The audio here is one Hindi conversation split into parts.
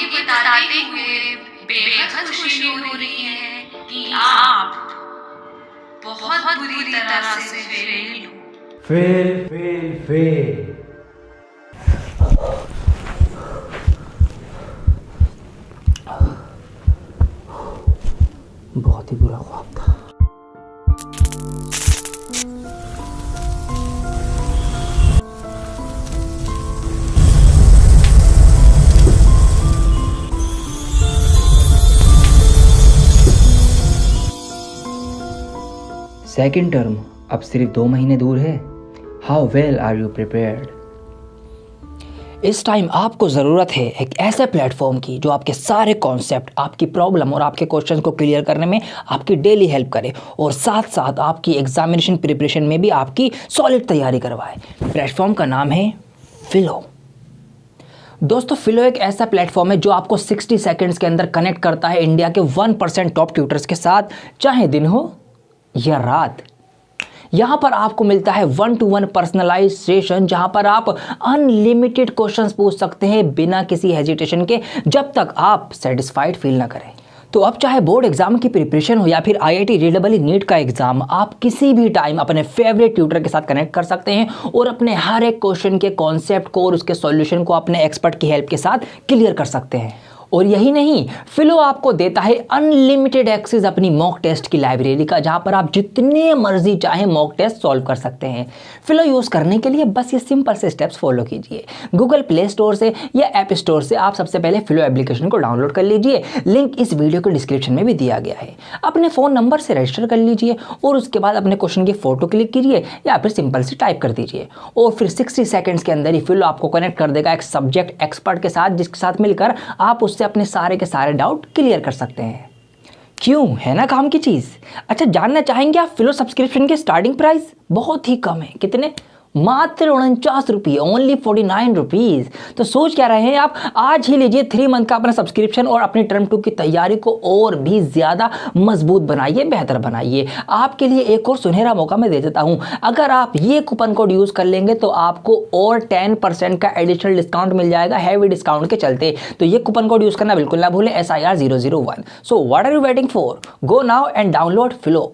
बताते हुए बेहद खुशी हो रही है कि आप बहुत बुरी तरह से फेल हो। Fail fail fail. बहुत ही बुरा ख्वाब था। सेकेंड टर्म अब सिर्फ 2 महीने दूर है। How well are you prepared? इस टाइम आपको ज़रूरत है एक ऐसे प्लेटफॉर्म की जो आपके सारे कॉन्सेप्ट, आपकी प्रॉब्लम और आपके क्वेश्चन को क्लियर करने में आपकी डेली हेल्प करे और साथ साथ आपकी एग्जामिनेशन प्रिपरेशन में भी आपकी सॉलिड तैयारी करवाए। प्लेटफॉर्म का नाम है फिलो। दोस्तों, फिलो एक ऐसा प्लेटफॉर्म है जो आपको 60 सेकेंड्स के अंदर कनेक्ट करता है इंडिया के 1% टॉप ट्यूटर्स के साथ, चाहे दिन हो या रात। यहाँ पर आपको मिलता है 1-to-1 पर्सनलाइज सेशन, जहाँ पर आप अनलिमिटेड क्वेश्चंस पूछ सकते हैं बिना किसी हेजिटेशन के, जब तक आप सेटिस्फाइड फील ना करें। तो अब चाहे बोर्ड एग्जाम की प्रिपरेशन हो या फिर IIT JEE नीट का एग्जाम, आप किसी भी टाइम अपने फेवरेट ट्यूटर के साथ कनेक्ट कर सकते हैं और अपने हर एक क्वेश्चन के कॉन्सेप्ट को और उसके सॉल्यूशन को अपने एक्सपर्ट की हेल्प के साथ क्लियर कर सकते हैं। और यही नहीं, फिलो आपको देता है अनलिमिटेड एक्सेस अपनी मॉक टेस्ट की लाइब्रेरी का, जहां पर आप जितने मर्जी चाहे मॉक टेस्ट सॉल्व कर सकते हैं। फिलो यूज़ करने के लिए बस ये सिंपल से स्टेप्स फॉलो कीजिए। गूगल प्ले स्टोर से या ऐप स्टोर से आप सबसे पहले फिलो एप्लीकेशन को डाउनलोड कर लीजिए। लिंक इस वीडियो के डिस्क्रिप्शन में भी दिया गया है। अपने फ़ोन नंबर से रजिस्टर कर लीजिए और उसके बाद अपने क्वेश्चन की फ़ोटो क्लिक कीजिए या फिर सिंपल से टाइप कर दीजिए और फिर 60 सेकेंड्स के अंदर ही फिलो आपको कनेक्ट कर देगा एक सब्जेक्ट एक्सपर्ट के साथ, जिसके साथ मिलकर आप उससे अपने सारे के सारे डाउट क्लियर कर सकते हैं। क्यों, है ना काम की चीज। अच्छा, जानना चाहेंगे आप फिलो सब्सक्रिप्शन के स्टार्टिंग प्राइस बहुत ही कम है। कितने? मात्र 49 रुपये, ओनली 49 रुपीज़। तो सोच क्या रहे हैं आप, आज ही लीजिए 3 मंथ का अपना सब्सक्रिप्शन और अपनी टर्म 2 की तैयारी को और भी ज़्यादा मजबूत बनाइए, बेहतर बनाइए। आपके लिए एक और सुनहरा मौका मैं दे देता हूं। अगर आप ये कूपन कोड यूज़ कर लेंगे तो आपको और 10% का एडिशनल डिस्काउंट मिल जाएगा, हैवी डिस्काउंट के चलते। तो ये कूपन कोड यूज़ करना बिल्कुल ना भूलें, SIR001। So what are you waiting for? Go now and download Filo.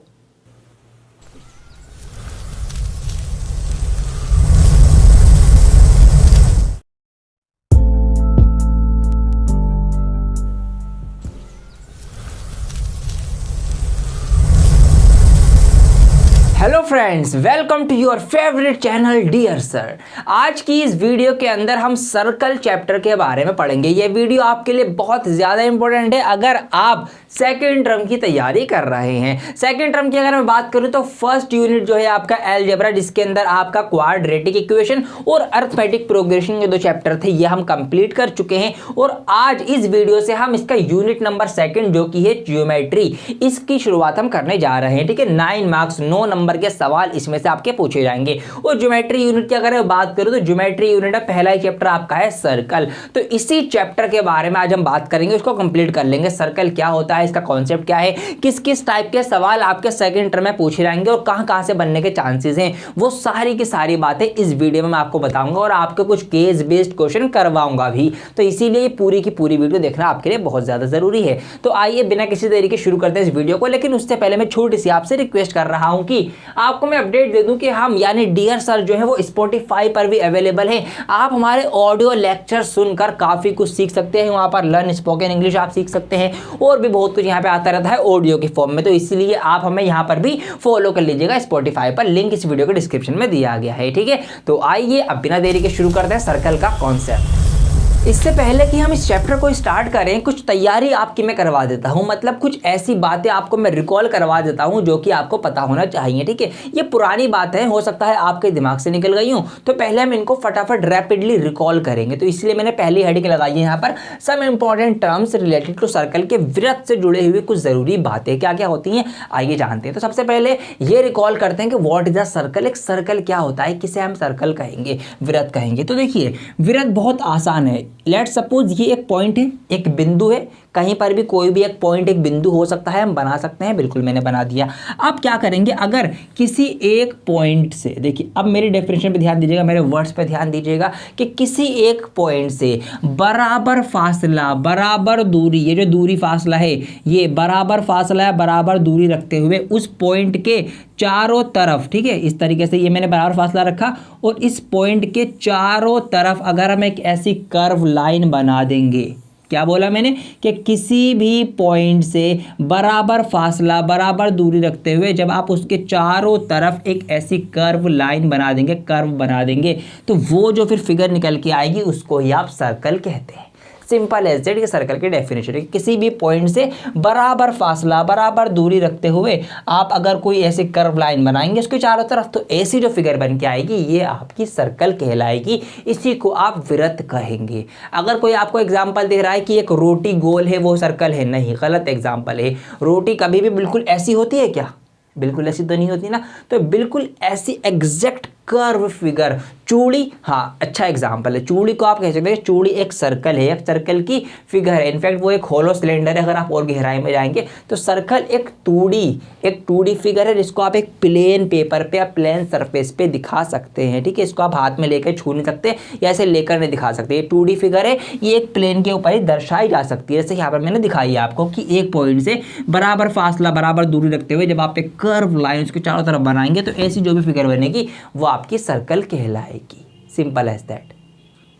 Hello friends, welcome to your favourite channel dear sir. आज की इस वीडियो के अंदर हम सर्कल चैप्टर के बारे में पढ़ेंगे। ये वीडियो आपके लिए बहुत ज़्यादा इंपॉर्टेंट है अगर आप सेकेंड टर्म की तैयारी कर रहे हैं। सेकेंड टर्म की अगर मैं बात करूं तो फर्स्ट यूनिट जो है आपका अलजेब्रा, जिसके अंदर आपका क्वाड्रेटिक इक्वेशन और अर्थमेटिक प्रोग्रेशन के 2 चैप्टर थे, ये हम कंप्लीट कर चुके हैं। और आज इस वीडियो से हम इसका यूनिट नंबर 2 जो कि है ज्योमेट्री, इसकी शुरुआत हम करने जा रहे हैं। ठीक है, 9 मार्क्स 9 नंबर के सवाल इसमें से आपके पूछे जाएंगे। और ज्योमेट्री यूनिट की अगर मैं बात करूं तो ज्योमेट्री यूनिट का पहला ही चैप्टर आपका है सर्कल। तो इसी चैप्टर के बारे में आज हम बात करेंगे, उसको कंप्लीट कर लेंगे। सर्कल क्या होता है, इसका कॉन्सेप्ट क्या है, किस किस टाइप के सवाल आपके सेकंड टर्म में पूछे जाएंगे और कहां से बनने के चांसेस हैं, वो सारी की सारी बातें इस वीडियो में मैं आपको बताऊंगा और आपको कुछ केस बेस्ड क्वेश्चन करवाऊंगा भी। तो इसीलिए पूरी की पूरी वीडियो देखना आपके लिए बहुत ज्यादा जरूरी है। तो आइए बिना किसी देरी के शुरू करते हैं इस वीडियो को। लेकिन उससे पहले मैं छोटी सी आपसे रिक्वेस्ट कर रहा हूं कि आपको मैं अपडेट दे दूं कि हम यानी डियर सर जो है वो स्पॉटिफाई पर भी अवेलेबल है। आप हमारे ऑडियो लेक्चर सुनकर काफी कुछ सीख सकते हैं। वहां पर लर्न स्पोकन इंग्लिश आप सीख सकते हैं और भी बहुत कुछ यहाँ पे आता रहता है ऑडियो की फॉर्म में। तो इसलिए आप हमें यहाँ पर भी फॉलो कर लीजिएगा स्पॉटिफाई पर, लिंक इस वीडियो के डिस्क्रिप्शन में दिया गया है। ठीक है, तो आइए अब बिना देरी के शुरू करते हैं सर्कल का कॉन्सेप्ट। इससे पहले कि हम इस चैप्टर को स्टार्ट करें, कुछ तैयारी आपकी मैं करवा देता हूं। मतलब कुछ ऐसी बातें आपको मैं रिकॉल करवा देता हूं जो कि आपको पता होना चाहिए। ठीक है, ये पुरानी बातें हो सकता है आपके दिमाग से निकल गई हूं, तो पहले हम इनको फटाफट रैपिडली रिकॉल करेंगे। तो इसलिए मैंने पहली हेडिंग लगाई है यहाँ पर, some important terms related to circle के वृत्त से जुड़े हुए कुछ जरूरी बातें क्या क्या होती हैं, आइए जानते हैं। तो सबसे पहले ये रिकॉल करते हैं कि व्हाट इज अ सर्कल। एक सर्कल क्या होता है, किसे हम सर्कल कहेंगे, वृत्त कहेंगे। तो देखिए, वृत्त बहुत आसान है। लेट सपोज ये एक पॉइंट है, एक बिंदु है, कहीं पर भी कोई भी एक पॉइंट एक बिंदु हो सकता है, हम बना सकते हैं, बिल्कुल मैंने बना दिया। अब क्या करेंगे, अगर किसी एक पॉइंट से, देखिए अब मेरी डेफिनेशन पे ध्यान दीजिएगा, मेरे वर्ड्स पे ध्यान दीजिएगा कि किसी एक पॉइंट से बराबर फासला, बराबर दूरी, ये जो दूरी फासला है ये बराबर फासला है, बराबर दूरी रखते हुए उस पॉइंट के चारों तरफ, ठीक है, इस तरीके से ये मैंने बराबर फासला रखा और इस पॉइंट के चारों तरफ अगर हम एक ऐसी कर्व लाइन बना देंगे, क्या बोला मैंने कि किसी भी पॉइंट से बराबर फासला, बराबर दूरी रखते हुए जब आप उसके चारों तरफ एक ऐसी कर्व लाइन बना देंगे, कर्व बना देंगे, तो वो जो फिर फिगर निकल के आएगी उसको ही आप सर्कल कहते हैं। सिंपल एज दैट, ये सर्कल की डेफिनेशन है। किसी भी पॉइंट से बराबर फासला, बराबर दूरी रखते हुए आप अगर कोई ऐसे कर्व लाइन बनाएंगे उसके चारों तरफ, तो ऐसी जो फिगर बन के आएगी ये आपकी सर्कल कहलाएगी। इसी को आप वृत्त कहेंगे। अगर कोई आपको एग्जाम्पल दे रहा है कि एक रोटी गोल है वो सर्कल है, नहीं, गलत एग्जाम्पल है। रोटी कभी भी बिल्कुल ऐसी होती है क्या? बिल्कुल ऐसी तो नहीं होती ना। तो बिल्कुल ऐसी एग्जैक्ट कर्व फिगर, चूड़ी, हाँ अच्छा एग्जाम्पल है। चूड़ी को आप कह सकते हैं चूड़ी एक सर्कल है, एक सर्कल की फिगर है। इनफैक्ट वो एक होलो सिलेंडर है। अगर आप और गहराई में जाएंगे तो सर्कल एक 2D फिगर है जिसको आप एक प्लेन पेपर पे या प्लेन सरफेस पे दिखा सकते हैं, ठीक है। इसको आप हाथ में लेकर छू नहीं सकते या ऐसे लेकर नहीं दिखा सकते। ये 2D फिगर है, ये एक प्लेन के ऊपर ही दर्शाई जा सकती है। जैसे यहाँ पर मैंने दिखाई है आपको कि एक पॉइंट से बराबर फासला, बराबर दूरी रखते हुए जब आप एक कर्व लाइन उसके चारों तरफ बनाएंगे तो ऐसी जो भी फिगर बनेगी वो आपकी सर्कल कहलाएगी। Simple as that.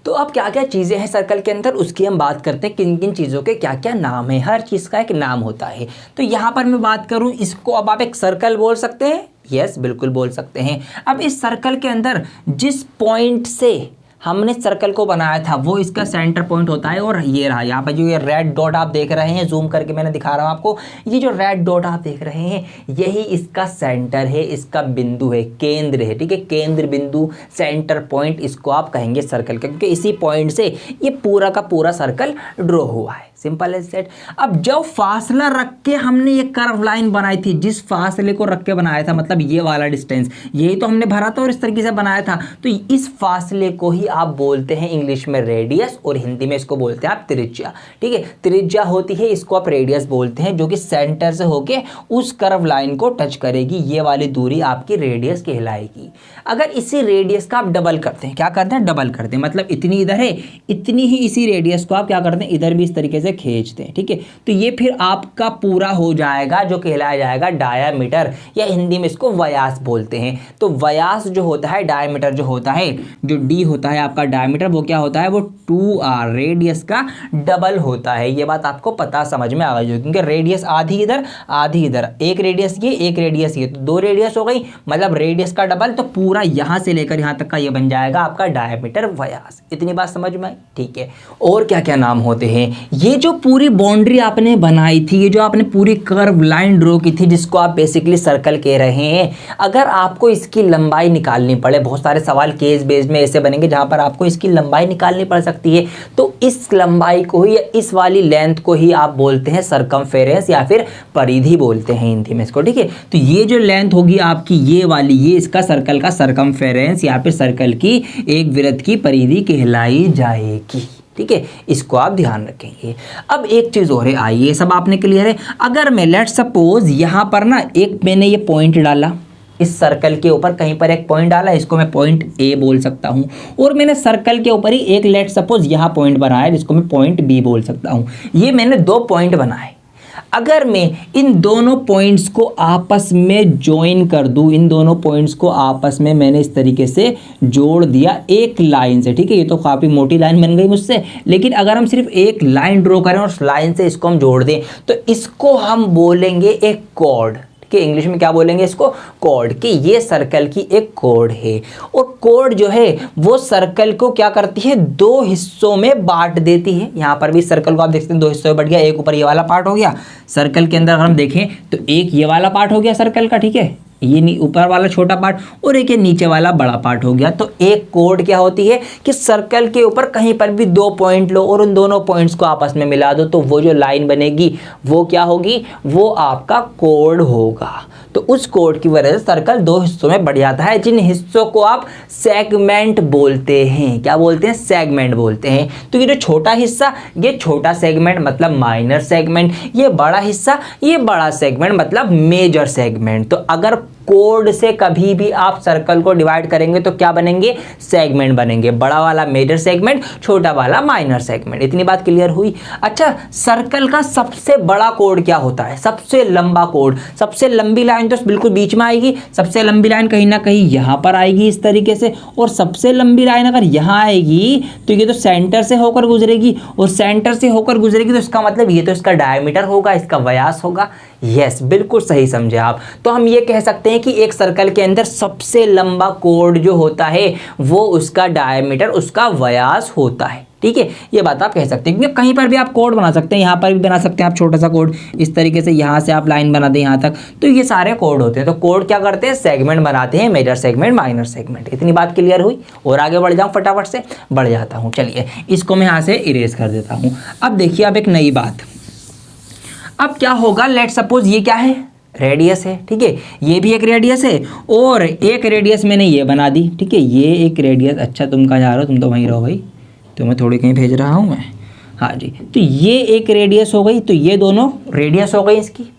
तो अब क्या क्या चीज़ें हैं सर्कल के अंदर उसकी हम बात करते हैं, किन किन चीज़ों के क्या क्या नाम है। हर चीज़ का एक नाम होता है। तो यहाँ पर मैं बात करूँ, इसको अब आप एक सर्कल बोल सकते हैं। यस, बिल्कुल बोल सकते हैं। अब इस सर्कल के अंदर जिस पॉइंट से हमने सर्कल को बनाया था वो इसका सेंटर पॉइंट होता है। और ये रहा यहाँ पर जो ये रेड डॉट आप देख रहे हैं, जूम करके मैंने दिखा रहा हूँ आपको, ये जो रेड डॉट आप देख रहे हैं यही इसका सेंटर है, इसका बिंदु है, केंद्र है, ठीक है। केंद्र बिंदु, सेंटर पॉइंट, इसको आप कहेंगे सर्कल का, क्योंकि इसी पॉइंट से ये पूरा का पूरा सर्कल ड्रॉ हुआ है। Simple as that. अब जो फासला रख के हमने ये कर्व लाइन बनाई थी, जिस फासले को रख के बनाया था, मतलब ये वाला डिस्टेंस, यही तो हमने भरा था और इस तरीके से बनाया था, तो इस फासले को ही आप बोलते हैं इंग्लिश में रेडियस और हिंदी में इसको बोलते हैं आप त्रिज्या, ठीक है। त्रिज्या होती है, इसको आप रेडियस बोलते हैं, जो कि सेंटर से होके उस कर्व लाइन को टच करेगी। ये वाली दूरी आपकी रेडियस कहलाएगी। अगर इसी रेडियस का आप डबल करते हैं, क्या करते हैं, डबल करते हैं, मतलब इतनी इधर है, इतनी ही इसी रेडियस को आप क्या करते हैं, इधर भी इस तरीके से खींचते हैं, ठीक है। तो ये फिर आपका पूरा हो जाएगा, जो कहलाया जाएगा डायामीटर, या हिंदी में इसको व्यास बोलते हैं। तो व्यास जो होता है, डायामीटर जो होता है, जो डी होता है आपका डायमीटर, वो क्या होता है, वो 2r, रेडियस का डबल होता है। ये बात आपको पता समझ में आ गई, क्योंकि रेडियस आधी इधर आधी इधर, एक रेडियस ये एक रेडियस ये, तो 2 रेडियस हो गई, मतलब रेडियस का डबल, तो पूरा यहाँ से लेकर यहाँ तक का ये बन जाएगा आपका डायमीटर व्यास। इतनी बात समझ में आई, ठीक है। और क्या क्या नाम होते हैं, ये जो पूरी बाउंड्री आपने बनाई थी, ये जो आपने पूरी कर्व लाइन ड्रॉ की थी, जिसको आप बेसिकली सर्कल कह रहे हैं, अगर आपको इसकी लंबाई निकालनी पड़े, बहुत सारे सवाल केस बेस में ऐसे बनेंगे जहां पर आपको इसकी लंबाई निकालनी पड़ सकती है, तो इस लंबाई को ही, इस वाली लेंथ को ही आप बोलते हैं सरकमफेरेंस या फिर परिधि बोलते हैं हिंदी में इसको, ठीक है। तो ये जो लेंथ होगी आपकी ये वाली, ये इसका सर्कल का सरकमफेरेंस या फिर सर्कल की एक वृत्त की परिधि कहलाई जाएगी, ठीक है। इसको आप ध्यान रखेंगे। अब एक चीज और है, आइए सब आपने क्लियर है। अगर मैं लेट सपोज यहाँ पर ना एक मैंने ये पॉइंट डाला, इस सर्कल के ऊपर कहीं पर एक पॉइंट डाला, इसको मैं पॉइंट ए बोल सकता हूँ, और मैंने सर्कल के ऊपर ही एक लेट सपोज यहाँ पॉइंट बनाया जिसको मैं पॉइंट बी बोल सकता हूँ। ये मैंने 2 पॉइंट बनाए। अगर मैं इन दोनों पॉइंट्स को आपस में ज्वाइन कर दूं, इन दोनों पॉइंट्स को आपस में मैंने इस तरीके से जोड़ दिया एक लाइन से, ठीक है। ये तो काफ़ी मोटी लाइन बन गई मुझसे, लेकिन अगर हम सिर्फ एक लाइन ड्रॉ करें और उस लाइन से इसको हम जोड़ दें, तो इसको हम बोलेंगे एक कॉर्ड, कि इंग्लिश में क्या बोलेंगे इसको, कॉर्ड, कि ये सर्कल की एक कॉर्ड है। और कॉर्ड जो है वो सर्कल को क्या करती है, 2 हिस्सों में बांट देती है। यहाँ पर भी सर्कल को आप देखते हैं 2 हिस्सों में बढ़ गया, एक ऊपर ये वाला पार्ट हो गया सर्कल के अंदर, अगर हम देखें तो एक ये वाला पार्ट हो गया सर्कल का, ठीक है, ये ऊपर वाला छोटा पार्ट, और एक ये नीचे वाला बड़ा पार्ट हो गया। तो एक कॉर्ड क्या होती है कि सर्कल के ऊपर कहीं पर भी 2 पॉइंट लो और उन दोनों पॉइंट्स को आपस में मिला दो, तो वो जो लाइन बनेगी वो क्या होगी, वो आपका कॉर्ड होगा। तो उस कोड की वजह से सर्कल दो हिस्सों में बढ़ जाता है, जिन हिस्सों को आप सेगमेंट बोलते हैं। क्या बोलते हैं? सेगमेंट बोलते हैं। तो ये जो छोटा हिस्सा, ये छोटा सेगमेंट मतलब माइनर सेगमेंट, ये बड़ा हिस्सा, ये बड़ा सेगमेंट मतलब मेजर सेगमेंट। तो अगर कोड से कभी भी आप सर्कल को डिवाइड करेंगे तो क्या बनेंगे? सेगमेंट बनेंगे। बड़ा वाला मेजर सेगमेंट, छोटा वाला माइनर सेगमेंट। इतनी बात क्लियर हुई। अच्छा, सर्कल का सबसे बड़ा कोड क्या होता है? सबसे लंबा कोड। सबसे लंबी लाइन तो बिल्कुल बीच में आएगी, सबसे लंबी लाइन कहीं ना कहीं यहां पर आएगी इस तरीके से, और सबसे लंबी लाइन अगर यहां आएगी तो ये तो सेंटर से होकर गुजरेगी, और सेंटर से होकर गुजरेगी तो इसका मतलब ये तो इसका डायमीटर होगा, इसका व्यास होगा। यस, बिल्कुल सही समझे आप। तो हम ये कह सकते हैं कि एक सर्कल के अंदर सबसे लंबा कोड जो होता है वो उसका डायमीटर, उसका व्यास होता है। ठीक है, ये बात आप कह सकते हैं, क्योंकि कहीं पर भी आप कोड बना सकते हैं, यहाँ पर भी बना सकते हैं आप छोटा सा कोड इस तरीके से, यहाँ से आप लाइन बना दें यहाँ तक, तो ये सारे कोड होते हैं। तो कोड क्या करते हैं? सेगमेंट बनाते हैं, मेजर सेगमेंट, माइनर सेगमेंट। इतनी बात क्लियर हुई। और आगे बढ़ जाऊँ, फटाफट से बढ़ जाता हूँ। चलिए, इसको मैं यहाँ से इरेज कर देता हूँ। अब देखिए, अब एक नई बात, अब क्या होगा? लेट सपोज ये क्या है? रेडियस है। ठीक है, ये भी एक रेडियस है, और एक रेडियस मैंने ये बना दी। ठीक है, ये एक रेडियस। अच्छा, तुम कहाँ जा रहे हो? तुम तो वहीं रहो भाई, तुम्हें थोड़ी कहीं भेज रहा हूँ मैं। हाँ जी, तो ये एक रेडियस हो गई, तो ये दोनों रेडियस हो गई इसकी।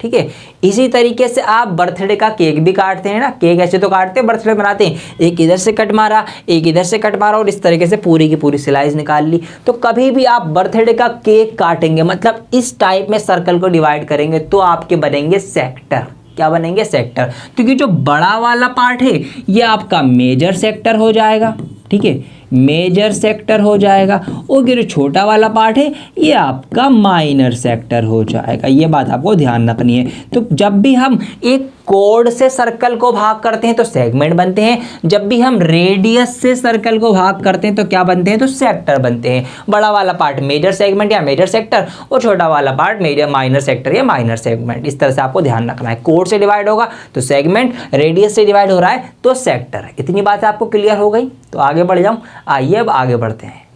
ठीक है, इसी तरीके से आप बर्थडे का केक भी काटते हैं ना। केक ऐसे तो काटते हैं, बर्थडे बनाते हैं, एक इधर से कट मारा, एक इधर से कट मारा, और इस तरीके से पूरी की पूरी स्लाइस निकाल ली। तो कभी भी आप बर्थडे का केक काटेंगे, मतलब इस टाइप में सर्कल को डिवाइड करेंगे, तो आपके बनेंगे सेक्टर। क्या बनेंगे? सेक्टर। क्योंकि जो बड़ा वाला पार्ट है ये आपका मेजर सेक्टर हो जाएगा। ठीक है, मेजर सेक्टर हो जाएगा, और ये जो छोटा वाला पार्ट है ये आपका माइनर सेक्टर हो जाएगा। ये बात आपको ध्यान रखनी है। तो जब भी हम एक कोड से सर्कल को भाग करते हैं तो सेगमेंट बनते हैं, जब भी हम रेडियस से सर्कल को भाग करते हैं तो क्या बनते हैं? तो सेक्टर बनते हैं। बड़ा वाला पार्ट मेजर सेगमेंट या मेजर सेक्टर, और छोटा वाला पार्ट मेजर माइनर सेक्टर या माइनर सेगमेंट। इस तरह से आपको ध्यान रखना है। कोड से डिवाइड होगा तो सेगमेंट, रेडियस से डिवाइड हो रहा है तो सेक्टर। इतनी बात आपको क्लियर हो गई। तो आगे बढ़ जाऊं, आइए अब आगे बढ़ते हैं।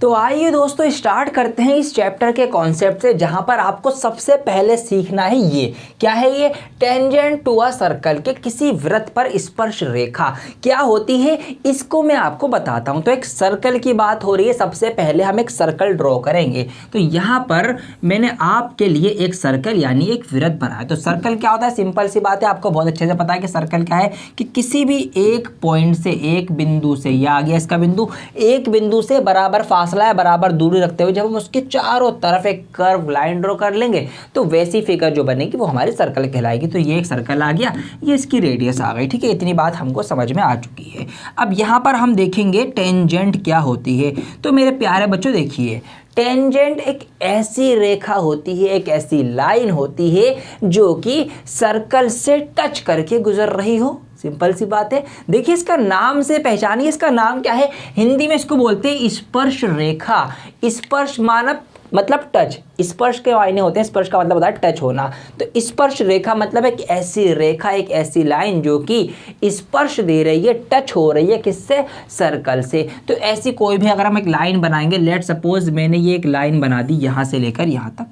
तो आइए दोस्तों, स्टार्ट करते हैं इस चैप्टर के कॉन्सेप्ट से, जहां पर आपको सबसे पहले सीखना है ये क्या है? ये टेंजेंट टू अ सर्कल के किसी वृत्त पर स्पर्श रेखा क्या होती है, इसको मैं आपको बताता हूं। तो एक सर्कल की बात हो रही है, सबसे पहले हम एक सर्कल ड्रॉ करेंगे। तो यहां पर मैंने आपके लिए एक सर्कल यानी एक वृत्त बनाया। तो सर्कल क्या होता है? सिंपल सी बात है, आपको बहुत अच्छे से पता है कि सर्कल क्या है, कि किसी भी एक पॉइंट से, एक बिंदु से, या आ गया इसका बिंदु, एक बिंदु से बराबर फासला है, बराबर दूरी रखते हुए जब हम उसके चारों तरफ एक कर्व लाइन ड्रॉ कर लेंगे तो वैसी फिगर जो बनेगी वो हमारी सर्कल कहलाएगी। तो ये एक सर्कल आ गया, ये इसकी रेडियस आ गई। ठीक है, इतनी बात हमको समझ में आ चुकी है। अब यहाँ पर हम देखेंगे टेंजेंट क्या होती है। तो मेरे प्यारे बच्चों देखिए, टेंजेंट एक ऐसी रेखा होती है, एक ऐसी लाइन होती है जो कि सर्कल से टच करके गुजर रही हो। सिंपल सी बात है। देखिए, इसका नाम से पहचानिए, इसका नाम क्या है? हिंदी में इसको बोलते हैं स्पर्श रेखा। स्पर्श मानव मतलब टच। स्पर्श के मायने होते हैं, स्पर्श का मतलब होता है टच होना। तो स्पर्श रेखा मतलब एक ऐसी रेखा, एक ऐसी लाइन जो कि स्पर्श दे रही है, टच हो रही है किससे? सर्कल से। तो ऐसी कोई भी अगर हम एक लाइन बनाएंगे, लेट सपोज मैंने ये एक लाइन बना दी यहाँ से लेकर यहाँ तक,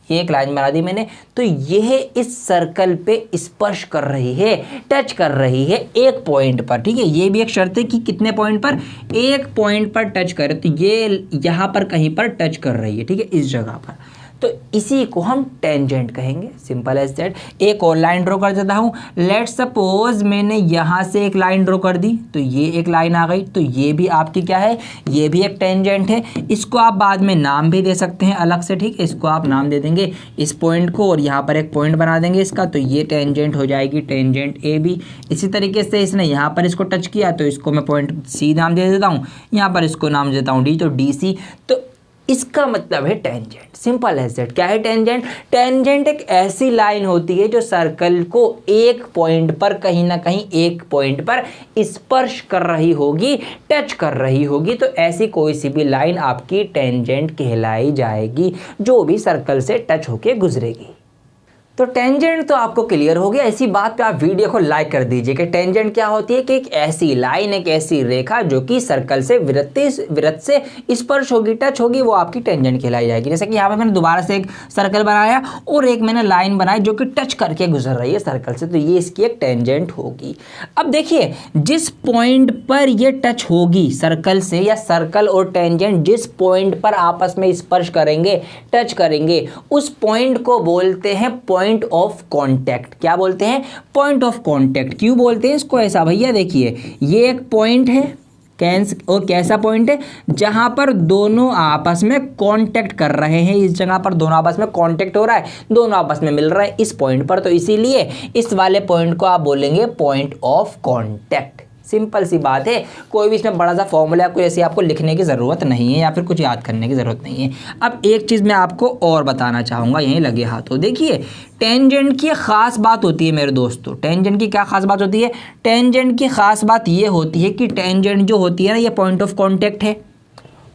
ये एक लाइन बना दी मैंने, तो यह इस सर्कल पे स्पर्श कर रही है, टच कर रही है एक पॉइंट पर। ठीक है, ये भी एक शर्त है कि कितने पॉइंट पर? एक पॉइंट पर टच करे। तो ये यहाँ पर कहीं पर टच कर रही है। ठीक है, इस जगह पर। तो इसी को हम टेंजेंट कहेंगे। Simple as that. एक और लाइन ड्रॉ कर देता हूँ। लेट सपोज मैंने यहाँ से एक लाइन ड्रॉ कर दी, तो ये एक लाइन आ गई। तो ये भी आपकी क्या है? ये भी एक टेंजेंट है। इसको आप बाद में नाम भी दे सकते हैं अलग से। ठीक है, इसको आप नाम दे देंगे इस पॉइंट को, और यहाँ पर एक पॉइंट बना देंगे इसका, तो ये टेंजेंट हो जाएगी, टेंजेंट ए बी। इसी तरीके से इसने यहाँ पर इसको टच किया तो इसको मैं पॉइंट सी नाम दे देता हूँ, यहाँ पर इसको नाम देता हूँ डी, तो डी सी। तो इसका मतलब है टेंजेंट। Simple as that. क्या है टेंजेंट? टेंजेंट एक ऐसी लाइन होती है जो सर्कल को एक पॉइंट पर, कहीं ना कहीं एक पॉइंट पर स्पर्श कर रही होगी, टच कर रही होगी। तो ऐसी कोई सी भी लाइन आपकी टेंजेंट कहलाई जाएगी, जो भी सर्कल से टच होके गुजरेगी। तो टेंजेंट तो आपको क्लियर हो गया। इसी बात पे आप वीडियो को लाइक कर दीजिए कि टेंजेंट क्या होती है कि एक ऐसी लाइन, एक ऐसी रेखा जो कि सर्कल से वृत्त से स्पर्श होगी, टच होगी, वो आपकी टेंजेंट कहलाई जाएगी। जैसे कि यहाँ पे मैंने दोबारा से एक सर्कल बनाया और एक मैंने लाइन बनाई जो कि टच करके गुजर रही है सर्कल से, तो ये इसकी एक टेंजेंट होगी। अब देखिए जिस पॉइंट पर ये टच होगी सर्कल से, या सर्कल और टेंजेंट जिस पॉइंट पर आपस में स्पर्श करेंगे, टच करेंगे, उस पॉइंट को बोलते हैं पॉइंट ऑफ कांटेक्ट। क्या बोलते हैं? Point of contact. क्यों बोलते हैं इसको ऐसा? भैया देखिए ये एक पॉइंट है, और कैसा पॉइंट है? जहां पर दोनों आपस में कांटेक्ट कर रहे हैं। इस जगह पर दोनों आपस में कांटेक्ट हो रहा है, दोनों आपस में मिल रहा है इस पॉइंट पर, तो इसीलिए इस वाले पॉइंट को आप बोलेंगे पॉइंट ऑफ कांटेक्ट। सिंपल सी बात है, कोई भी इसमें बड़ा सा फॉर्मूला कोई ऐसे आपको लिखने की ज़रूरत नहीं है या फिर कुछ याद करने की ज़रूरत नहीं है। अब एक चीज़ मैं आपको और बताना चाहूँगा, यहीं लगे हाथों। देखिए टेंजेंट की ख़ास बात होती है मेरे दोस्तों, टेंजेंट की क्या खास बात होती है? टेंजेंट की खास बात ये होती है कि टेंजेंट जो होती है ना, ये पॉइंट ऑफ कॉन्टैक्ट है।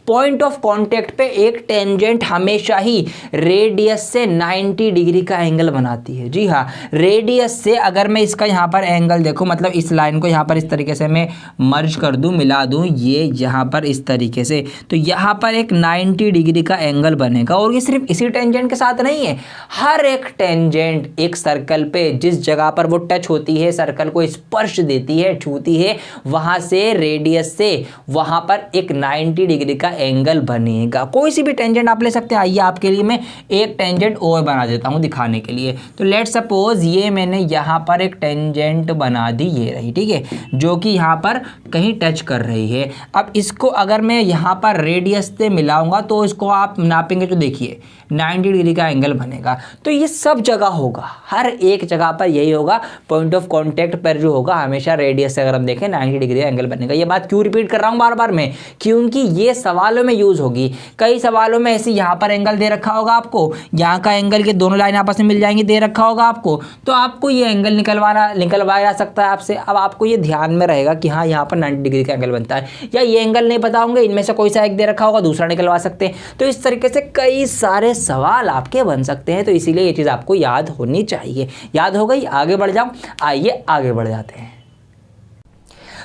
पॉइंट ऑफ कांटेक्ट पे एक टेंजेंट हमेशा ही रेडियस से 90 डिग्री का एंगल बनाती है। जी हाँ, रेडियस से अगर मैं इसका यहाँ पर एंगल देखूँ, मतलब इस लाइन को यहाँ पर इस तरीके से मैं मर्ज कर दूँ, मिला दूँ, ये यहाँ पर इस तरीके से, तो यहाँ पर एक 90 डिग्री का एंगल बनेगा। और ये सिर्फ इसी टेंजेंट के साथ नहीं है, हर एक टेंजेंट एक सर्कल पे जिस जगह पर वो टच होती है, सर्कल को स्पर्श देती है, छूती है, वहाँ से रेडियस से वहाँ पर एक 90 डिग्री का एंगल बनेगा। कोई सी भी टेंजेंट आप ले सकते हैं। आइए आपके लिए मैं एक टेंजेंट और बना देता हूं दिखाने के लिए। तो लेट सपोज ये मैंने यहाँ पर एक टेंजेंट बना दी, ये रही, ठीक है, जो कि यहाँ पर कहीं टच कर रही है। अब इसको अगर मैं यहाँ पर रेडियस से मिलाऊंगा तो इसको आप नापेंगे तो देखिए 90 डिग्री का एंगल बनेगा। तो ये सब जगह होगा, हर एक जगह पर यही होगा। पॉइंट ऑफ कांटेक्ट पर जो होगा हमेशा रेडियस से अगर हम देखें 90 डिग्री का एंगल बनेगा। ये बात क्यों रिपीट कर रहा हूँ बार बार मैं? क्योंकि ये सवालों में यूज होगी। कई सवालों में ऐसे यहाँ पर एंगल दे रखा होगा आपको, यहाँ का एंगल, के दोनों लाइन आपस में मिल जाएंगी, दे रखा होगा आपको, तो आपको ये एंगल निकलवाया जा सकता है आपसे। अब आपको ये ध्यान में रहेगा कि हाँ यहाँ पर 90 डिग्री का एंगल बनता है, या ये एंगल नहीं पता होंगे, इनमें से कोई सा एक दे रखा होगा, दूसरा निकलवा सकते हैं। तो इस तरीके से कई सारे सवाल आपके बन सकते हैं, तो इसीलिए ये चीज़ आपको याद होनी चाहिए। याद हो गई? आगे बढ़ जाओ, आइए आगे बढ़ जाते हैं।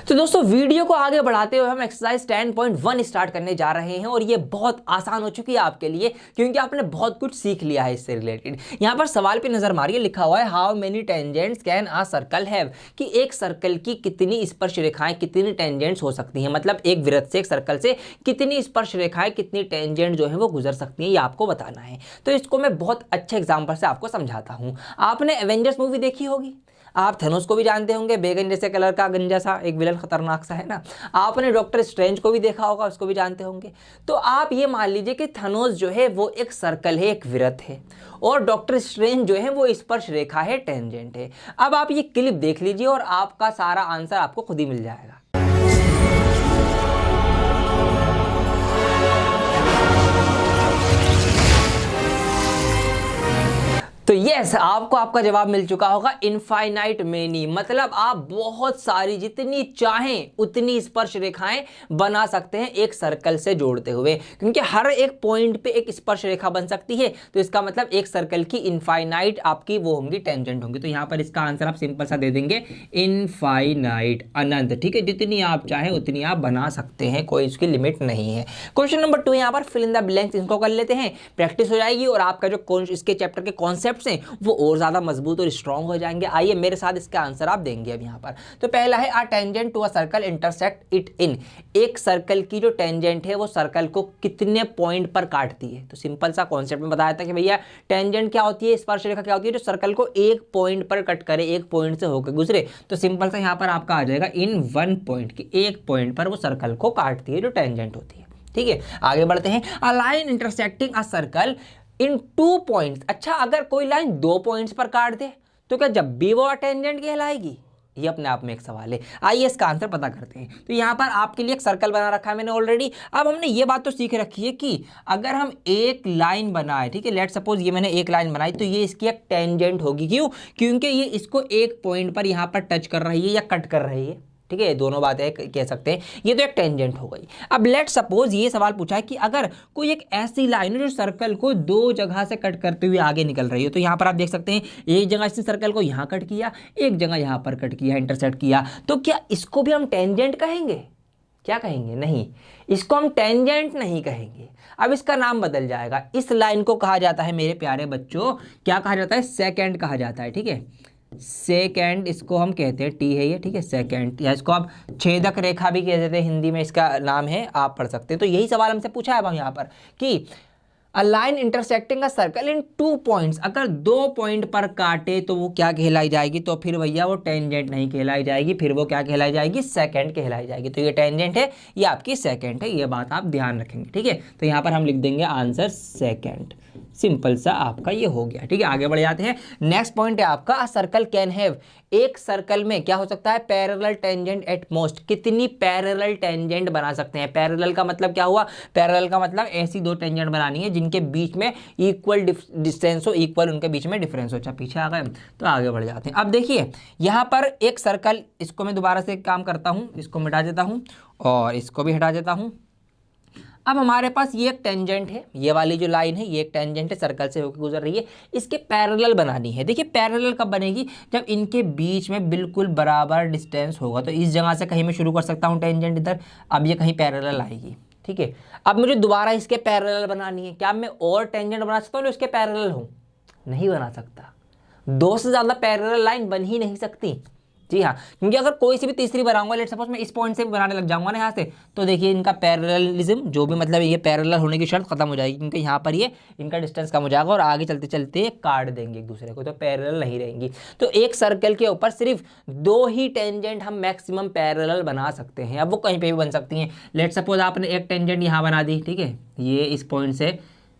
तो दोस्तों वीडियो को आगे बढ़ाते हुए हम एक्सरसाइज 10.1 स्टार्ट करने जा रहे हैं, और ये बहुत आसान हो चुकी है आपके लिए क्योंकि आपने बहुत कुछ सीख लिया है इससे रिलेटेड। यहाँ पर सवाल पे नजर मारिए, लिखा हुआ है how many tangents can a circle have, कि एक सर्कल की कितनी स्पर्श रेखाएं, कितनी टेंजेंट्स हो सकती हैं, मतलब एक वृत्त से, एक सर्कल से कितनी स्पर्श रेखाएं, कितनी टेंजेंट जो है वो गुजर सकती हैं, ये आपको बताना है। तो इसको मैं बहुत अच्छे एग्जाम्पल से आपको समझाता हूँ। आपने एवेंजर्स मूवी देखी होगी, आप थेनोस को भी जानते होंगे, बैगन जैसे कलर का गंजा सा एक विलन खतरनाक सा है ना। आपने डॉक्टर स्ट्रेंज को भी देखा होगा, उसको भी जानते होंगे। तो आप ये मान लीजिए कि थेनोस जो है वो एक सर्कल है, एक वृत्त है, और डॉक्टर स्ट्रेंज जो है वो स्पर्श रेखा है, टेंजेंट है। अब आप ये क्लिप देख लीजिए और आपका सारा आंसर आपको खुद ही मिल जाएगा। तो यस, आपको आपका जवाब मिल चुका होगा, इनफाइनाइट मेनी, मतलब आप बहुत सारी, जितनी चाहें उतनी स्पर्श रेखाएं बना सकते हैं एक सर्कल से जोड़ते हुए, क्योंकि हर एक पॉइंट पे एक स्पर्श रेखा बन सकती है। तो इसका मतलब एक सर्कल की इनफाइनाइट आपकी वो होंगी, टेंजेंट होंगी। तो यहाँ पर इसका आंसर आप सिंपल सा दे देंगे, इनफाइनाइट, अनंत। ठीक है, जितनी आप चाहें उतनी आप बना सकते हैं, कोई इसकी लिमिट नहीं है। क्वेश्चन नंबर 2 यहाँ पर फिल इन द ब्लैंक्स, इनको कर लेते हैं, प्रैक्टिस हो जाएगी और आपका जो इसके चैप्टर के कॉन्सेप्ट हैं वो और ज्यादा मजबूत और स्ट्रांग हो जाएंगे। आइए मेरे साथ इसका आंसर आप देंगे अब यहाँ पर। तो पहला है, a tangent to a circle intersect it in, एक सर्कल की जो टेंजेंट है वो सर्कल को कितने पॉइंट पर काटती है। तो सिंपल सा कॉन्सेप्ट में बताया था कि भैया टेंजेंट क्या होती है, स्पर्श रेखा क्या होती है, जो सर्कल को एक पॉइंट पर कट करे, एक पॉइंट से होकर गुजरे। तो सिंपल सा यहाँ पर आपका आ जाएगा इन वन पॉइंट, की एक पॉइंट पर वो सर्कल को काटती है, जो टेंजेंट होती है। ठीक है, आगे बढ़ते हैं, a line intersecting a circle in 2 points. अच्छा, अगर कोई लाइन 2 पॉइंट्स पर काट दे तो क्या जब भी वो टेंजेंट कहलाएगी? ये अपने आप में एक सवाल है। आइए इसका आंसर पता करते हैं। तो यहाँ पर आपके लिए एक सर्कल बना रखा है मैंने ऑलरेडी। अब हमने ये बात तो सीख रखी है कि अगर हम एक लाइन बनाए, ठीक है, लेट सपोज ये मैंने एक लाइन बनाई, तो ये इसकी एक टेंजेंट होगी। क्यों? क्योंकि ये इसको एक पॉइंट पर यहाँ पर टच कर रही है या कट कर रही है। ठीक है, दोनों बातें कह सकते हैं। ये तो एक टेंजेंट हो गई। अब लेट सपोज ये सवाल पूछा है कि अगर कोई एक ऐसी लाइन है जो सर्कल को दो जगह से कट करते हुए आगे निकल रही है, तो यहाँ पर आप देख सकते हैं एक जगह इसने सर्कल को यहाँ कट किया, एक जगह यहाँ पर कट किया, इंटरसेक्ट किया, तो क्या इसको भी हम टेंजेंट कहेंगे? क्या कहेंगे? नहीं, इसको हम टेंजेंट नहीं कहेंगे। अब इसका नाम बदल जाएगा। इस लाइन को कहा जाता है मेरे प्यारे बच्चों, क्या कहा जाता है? सेकेंड कहा जाता है। ठीक है, सेकेंड इसको हम कहते हैं, टी है ये, ठीक है, सेकेंड, या इसको आप छेदक रेखा भी कह देते हैं, हिंदी में इसका नाम है, आप पढ़ सकते हैं। तो यही सवाल हमसे पूछा है अब हम यहाँ पर कि a line intersecting a circle in 2 points, अगर 2 पॉइंट पर काटे तो वो क्या कहलाई जाएगी? तो फिर भैया वो टेंजेंट नहीं कहलाई जाएगी, फिर वो क्या कहलाई जाएगी? सेकंड कहलाई जाएगी। तो ये टेंजेंट है, ये आपकी सेकंड है, ये बात आप ध्यान रखेंगे। ठीक है, तो यहाँ पर हम लिख देंगे आंसर सेकंड। सिंपल सा आपका ये हो गया। ठीक है, आगे बढ़ जाते हैं। नेक्स्ट पॉइंट है आपका, अ सर्कल कैन हैव, एक सर्कल में क्या हो सकता है? पैरेलल टेंजेंट एट मोस्ट, कितनी पैरेलल टेंजेंट बना सकते हैं? पैरेलल का मतलब क्या हुआ? पैरेलल का मतलब ऐसी दो टेंजेंट बनानी है जिनके बीच में इक्वल डिस्टेंस हो, इक्वल उनके बीच में डिफरेंस हो। अच्छा, पीछे आ गए, तो आगे बढ़ जाते हैं। अब देखिए यहाँ पर एक सर्कल, इसको मैं दोबारा से एक काम करता हूँ, इसको मिटा देता हूँ और इसको भी हटा देता हूँ। अब हमारे पास ये एक टेंजेंट है, ये वाली जो लाइन है ये एक टेंजेंट है, सर्कल से होकर गुजर रही है, इसके पैरेलल बनानी है। देखिए पैरेलल कब बनेगी? जब इनके बीच में बिल्कुल बराबर डिस्टेंस होगा। तो इस जगह से कहीं मैं शुरू कर सकता हूँ टेंजेंट इधर, अब ये कहीं पैरेलल आएगी। ठीक है, अब मुझे दोबारा इसके पैरेलल बनानी है। क्या मैं और टेंजेंट बना सकता हूँ जो इसके पैरेलल हो? नहीं बना सकता, दो से ज़्यादा पैरेलल लाइन बन ही नहीं सकती। जी हाँ, क्योंकि अगर कोई सी भी तीसरी बनाऊंगा, लेट सपोज मैं इस पॉइंट से भी बनाने लग जाऊंगा ना यहाँ से, तो देखिए इनका पैरेललिज्म जो भी मतलब ये पैरेलल होने की शर्त खत्म हो जाएगी, क्योंकि यहाँ पर ये इनका डिस्टेंस कम हो जाएगा और आगे चलते चलते काट देंगे एक दूसरे को, तो पैरेलल नहीं रहेंगी। तो एक सर्कल के ऊपर सिर्फ 2 ही टेंजेंट हम मैक्सिमम पैरेलल बना सकते हैं। अब वो कहीं पर भी बन सकती हैं। लेट सपोज आपने एक टेंजेंट यहाँ बना दी, ठीक है, ये इस पॉइंट से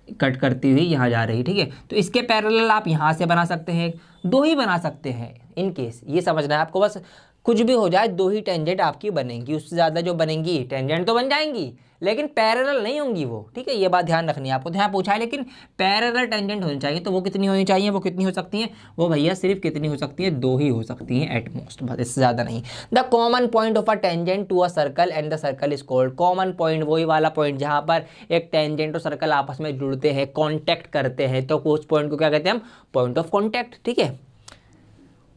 कट करती हुई यहाँ जा रही, ठीक है, तो इसके पैरेलल आप यहाँ से बना सकते हैं, 2 ही बना सकते हैं इन केस। ये समझना है आपको, बस कुछ भी हो जाए 2 ही टेंजेंट आपकी बनेंगी, उससे ज़्यादा जो बनेंगी टेंजेंट तो बन जाएंगी लेकिन पैरेलल नहीं होंगी वो। ठीक है, ये बात ध्यान रखनी है आपको। ध्यान पूछा है लेकिन पैरेलल टेंजेंट होनी चाहिए, तो वो कितनी होनी चाहिए? वो कितनी हो सकती हैं? वो भैया सिर्फ कितनी हो सकती है? 2 ही हो सकती हैं एट मोस्ट, बस, इससे ज़्यादा नहीं। The common point of a tangent to a circle and the circle is called, common point वही वाला पॉइंट जहाँ पर एक टेंजेंट और सर्कल आपस में जुड़ते हैं, कॉन्टैक्ट करते हैं, तो उस पॉइंट को क्या कहते हैं हम? Point of contact. ठीक है,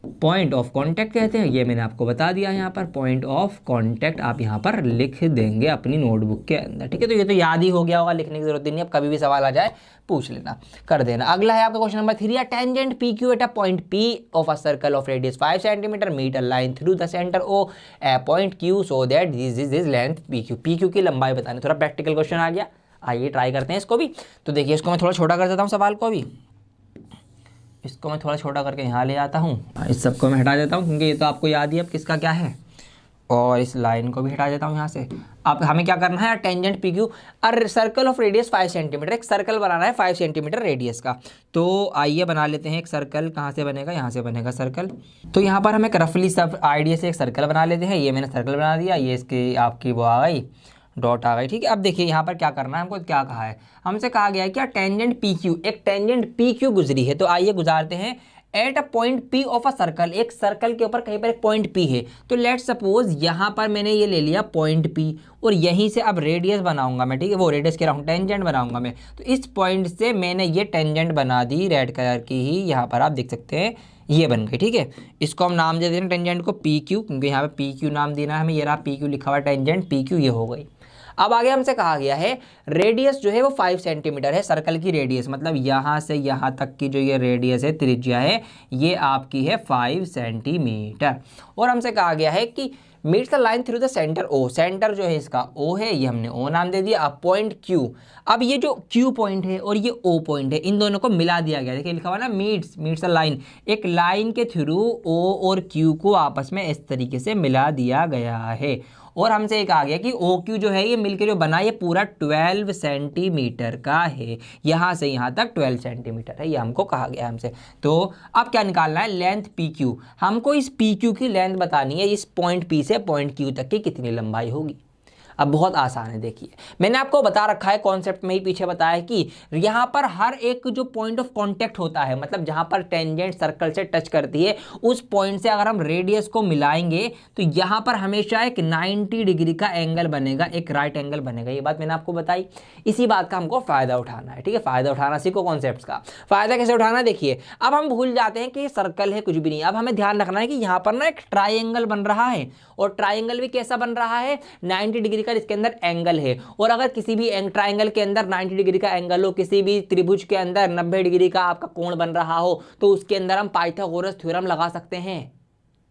पॉइंट ऑफ कांटेक्ट कहते हैं, ये मैंने आपको बता दिया यहाँ पर। पॉइंट ऑफ कांटेक्ट आप यहाँ पर लिख देंगे अपनी नोटबुक के अंदर। ठीक है, तो ये तो याद ही हो गया होगा, लिखने की जरूरत नहीं है, अब कभी भी सवाल आ जाए पूछ लेना, कर देना। अगला है आपका question number 3, tangent P Q at a point P of a circle of radius 5 centimetre meet a line through the centre O A point Q so that this is length P Q. P Q की लंबाई बतानी, थोड़ा प्रैक्टिकल क्वेश्चन आ गया, आइए ट्राई करते हैं इसको भी। तो देखिए इसको मैं थोड़ा छोटा कर देता हूँ सवाल को, अभी इसको मैं थोड़ा छोटा करके यहाँ ले आता हूँ, इस सबको मैं हटा देता हूँ क्योंकि ये तो आपको याद ही अब किसका क्या है, और इस लाइन को भी हटा देता हूँ यहाँ से। अब हमें क्या करना है? टेंजेंट पी क्यू और सर्कल ऑफ रेडियस 5 सेंटीमीटर, एक सर्कल बनाना है 5 सेंटीमीटर रेडियस का। तो आइए बना लेते हैं एक सर्कल। कहाँ से बनेगा? यहाँ से बनेगा सर्कल। तो यहाँ पर हम एक रफली सब आइडिया से एक सर्कल बना लेते हैं। ये मैंने सर्कल बना दिया, ये इसकी आपकी वो आ गई, डॉट आ गई। ठीक है, अब देखिए यहाँ पर क्या करना है हमको, क्या कहा है हमसे? कहा गया है क्या? टेंजेंट पी क्यू, एक टेंजेंट पी क्यू गुजरी है, तो आइए गुजारते हैं eight a point P of a circle, एक सर्कल के ऊपर कहीं पर एक पॉइंट पी है। तो लेट सपोज यहाँ पर मैंने ये ले लिया पॉइंट पी और यहीं से अब रेडियस बनाऊंगा मैं। ठीक है, वो रेडियस कह रहा हूँ, टेंजेंट बनाऊंगा मैं। तो इस पॉइंट से मैंने ये टेंजेंट बना दी, रेड कलर की ही, यहाँ पर आप देख सकते हैं ये बन गई। ठीक है, इसको हम नाम दे दें टेंजेंट को पी क्यू, क्योंकि यहाँ पे पी क्यू नाम देना है हमें। ये रहा पी क्यू लिखा हुआ टेंजेंट पी क्यू, ये हो गई। अब आगे हमसे कहा गया है रेडियस जो है वो 5 सेंटीमीटर है, सर्कल की रेडियस, मतलब यहाँ से यहाँ तक की जो ये रेडियस है, त्रिज्या है, ये आपकी है 5 सेंटीमीटर। और हमसे कहा गया है कि meets the line through the centre O, centre जो है इसका ओ है, ये हमने ओ नाम दे दिया। अब पॉइंट क्यू, अब ये जो क्यू पॉइंट है और ये ओ पॉइंट है, इन दोनों को मिला दिया गया। देखिए लिखा हुआ ना मीट्स द लाइन, एक लाइन के थ्रू ओ और क्यू को आपस में इस तरीके से मिला दिया गया है। और हमसे एक आ गया कि ओ क्यू जो है ये मिलके जो बना ये पूरा 12 सेंटीमीटर का है, यहाँ से यहाँ तक 12 सेंटीमीटर है, ये हमको कहा गया हमसे। तो अब क्या निकालना है? लेंथ पी क्यू, हमको इस पी क्यू की लेंथ बतानी है, इस पॉइंट पी से पॉइंट क्यू तक की कितनी लंबाई होगी। अब बहुत आसान है, देखिए मैंने आपको बता रखा है कॉन्सेप्ट में ही पीछे बताया कि यहाँ पर हर एक जो पॉइंट ऑफ कांटेक्ट होता है, मतलब जहाँ पर टेंजेंट सर्कल से टच करती है, उस पॉइंट से अगर हम रेडियस को मिलाएंगे तो यहाँ पर हमेशा एक 90 डिग्री का एंगल बनेगा, एक राइट एंगल बनेगा। ये बात मैंने आपको बताई। इसी बात का हमको फायदा उठाना है, ठीक है। फायदा उठाना सीखो कॉन्सेप्ट्स का। फायदा कैसे उठाना, देखिए अब हम भूल जाते हैं कि सर्कल है, कुछ भी नहीं। अब हमें ध्यान रखना है कि यहाँ पर ना एक ट्राइंगल बन रहा है, और ट्राइंगल भी कैसा बन रहा है, 90 डिग्री का, जिसके अंदर एंगल है। और अगर किसी भी ट्राइंगल के अंदर 90 डिग्री का एंगल हो, किसी भी त्रिभुज के अंदर 90 डिग्री का आपका कोण बन रहा हो, तो उसके अंदर हम पाइथागोरस थ्योरम लगा सकते हैं।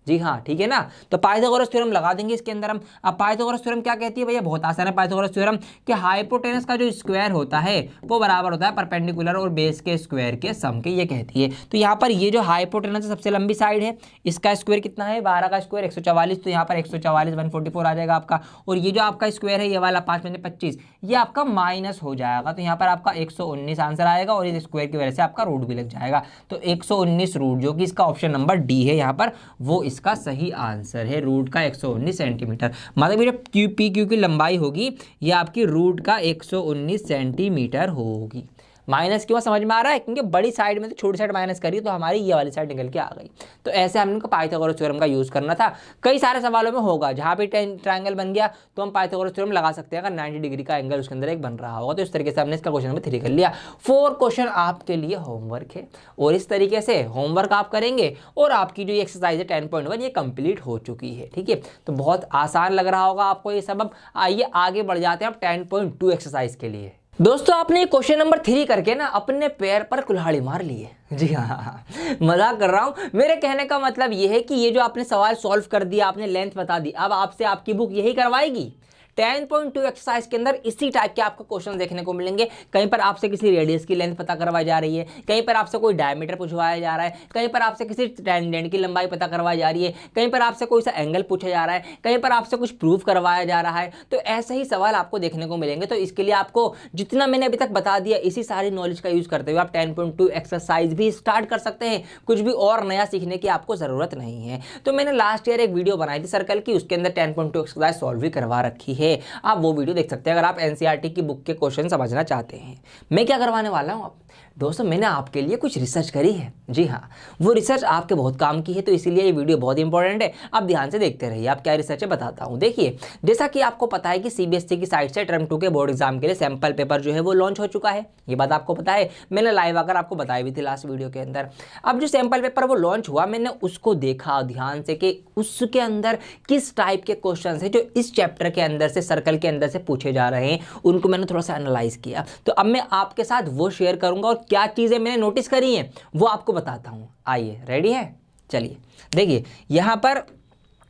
जी हाँ, ठीक है ना। तो पाइथागोरस थ्योरम लगा देंगे इसके अंदर हम। अब पाइथागोरस थ्योरम क्या कहती है भैया, बहुत आसान है। पाइथागोरस थ्योरम कि हाइपोटेनस का जो स्क्वायर होता है वो बराबर होता है परपेंडिकुलर और बेस के स्क्वायर के सम के, ये कहती है। तो यहाँ पर ये जो हाइपोटेनस है सबसे लंबी साइड है, इसका स्क्वायर कितना है, 12 का स्क्वायर 144, तो यहाँ पर 144 144 आ जाएगा आपका। और ये जो आपका स्क्वायर है ये वाला 5 में 25, ये आपका माइनस हो जाएगा, तो यहाँ पर आपका 119 आंसर आएगा, और इस स्क्वायर की वजह से आपका रूट भी लग जाएगा। तो 119 रूट, जो कि इसका ऑप्शन नंबर डी है यहाँ पर, वो इसका सही आंसर है। रूट का 119 सेंटीमीटर, मतलब ये जो पी क्यू की लंबाई होगी ये आपकी रूट का 119 सेंटीमीटर होगी। माइनस क्यों, समझ में आ रहा है, क्योंकि बड़ी साइड में तो छोटी साइड माइनस करी तो हमारी ये वाली साइड निकल के आ गई। तो ऐसे हमने पाइथागोरस थ्योरम का यूज करना था। कई सारे सवालों में होगा जहाँ पे ट्रायंगल बन गया तो हम पाइथागोरस थ्योरम लगा सकते हैं, अगर 90 डिग्री का एंगल उसके अंदर एक बन रहा होगा। तो इस तरीके से हमने इसका क्वेश्चन नंबर 3 कर लिया। 4 क्वेश्चन आपके लिए होमवर्क है, और इस तरीके से होमवर्क आप करेंगे और आपकी जो एक्सरसाइज है 10.1 ये कंप्लीट हो चुकी है, ठीक है। तो बहुत आसान लग रहा होगा आपको ये सबक। आइए आगे बढ़ जाते हैं आप 10.2 एक्सरसाइज के लिए। दोस्तों आपने क्वेश्चन नंबर 3 करके ना अपने पैर पर कुल्हाड़ी मार ली है। जी हाँ, मजाक कर रहा हूं। मेरे कहने का मतलब यह है कि ये जो आपने सवाल सॉल्व कर दिया, आपने लेंथ बता दी, अब आपसे आपकी बुक यही करवाएगी। 10.2 एक्सरसाइज के अंदर इसी टाइप के आपको क्वेश्चन देखने को मिलेंगे। कहीं पर आपसे किसी रेडियस की लेंथ पता करवाई जा रही है, कहीं पर आपसे कोई डायमीटर पूछवाया जा रहा है, कहीं पर आपसे किसी टेंजेंट की लंबाई पता करवाई जा रही है, कहीं पर आपसे कोई सा एंगल पूछा जा रहा है, कहीं पर आपसे कुछ प्रूफ करवाया जा रहा है। तो ऐसे ही सवाल आपको देखने को मिलेंगे। तो इसके लिए आपको जितना मैंने अभी तक बता दिया, इसी सारी नॉलेज का यूज करते हुए आप 10.2 एक्सरसाइज भी स्टार्ट कर सकते हैं। कुछ भी और नया सीखने की आपको जरूरत नहीं है। तो मैंने लास्ट ईयर एक वीडियो बनाई थी सर्कल की, उसके अंदर 10.2 एक्सरसाइज सॉल्व भी करवा रखी है, आप वो देख सकते हैं अगर आप एनसीईआरटी की बुक के क्वेश्चन समझना चाहते हैं। मैं क्या करवाने वाला हूं, दोस्तों मैंने आपके लिए कुछ रिसर्च करी है। जी हाँ, वो रिसर्च आपके बहुत काम की है, तो इसीलिए ये वीडियो बहुत इंपॉर्टेंट है। आप ध्यान से देखते रहिए। आप क्या रिसर्च है बताता हूं। देखिए, जैसा कि आपको पता है कि सीबीएसई की साइट से टर्म 2 के बोर्ड एग्जाम के लिए सैंपल पेपर जो है वो लॉन्च हो चुका है। ये बात आपको पता है, मैंने लाइव आकर आपको बताई भी थी लास्ट वीडियो के अंदर। अब जो सैंपल पेपर वो लॉन्च हुआ, मैंने उसको देखा ध्यान से कि उसके अंदर किस टाइप के क्वेश्चन है जो इस चैप्टर के अंदर से, सर्कल के अंदर से पूछे जा रहे हैं, उनको मैंने थोड़ा सा एनालाइज किया। तो अब मैं आपके साथ वो शेयर करूंगा, और क्या चीजें मैंने नोटिस करी हैं वो आपको बताता हूं। आइए, रेडी है? चलिए देखिए, यहां पर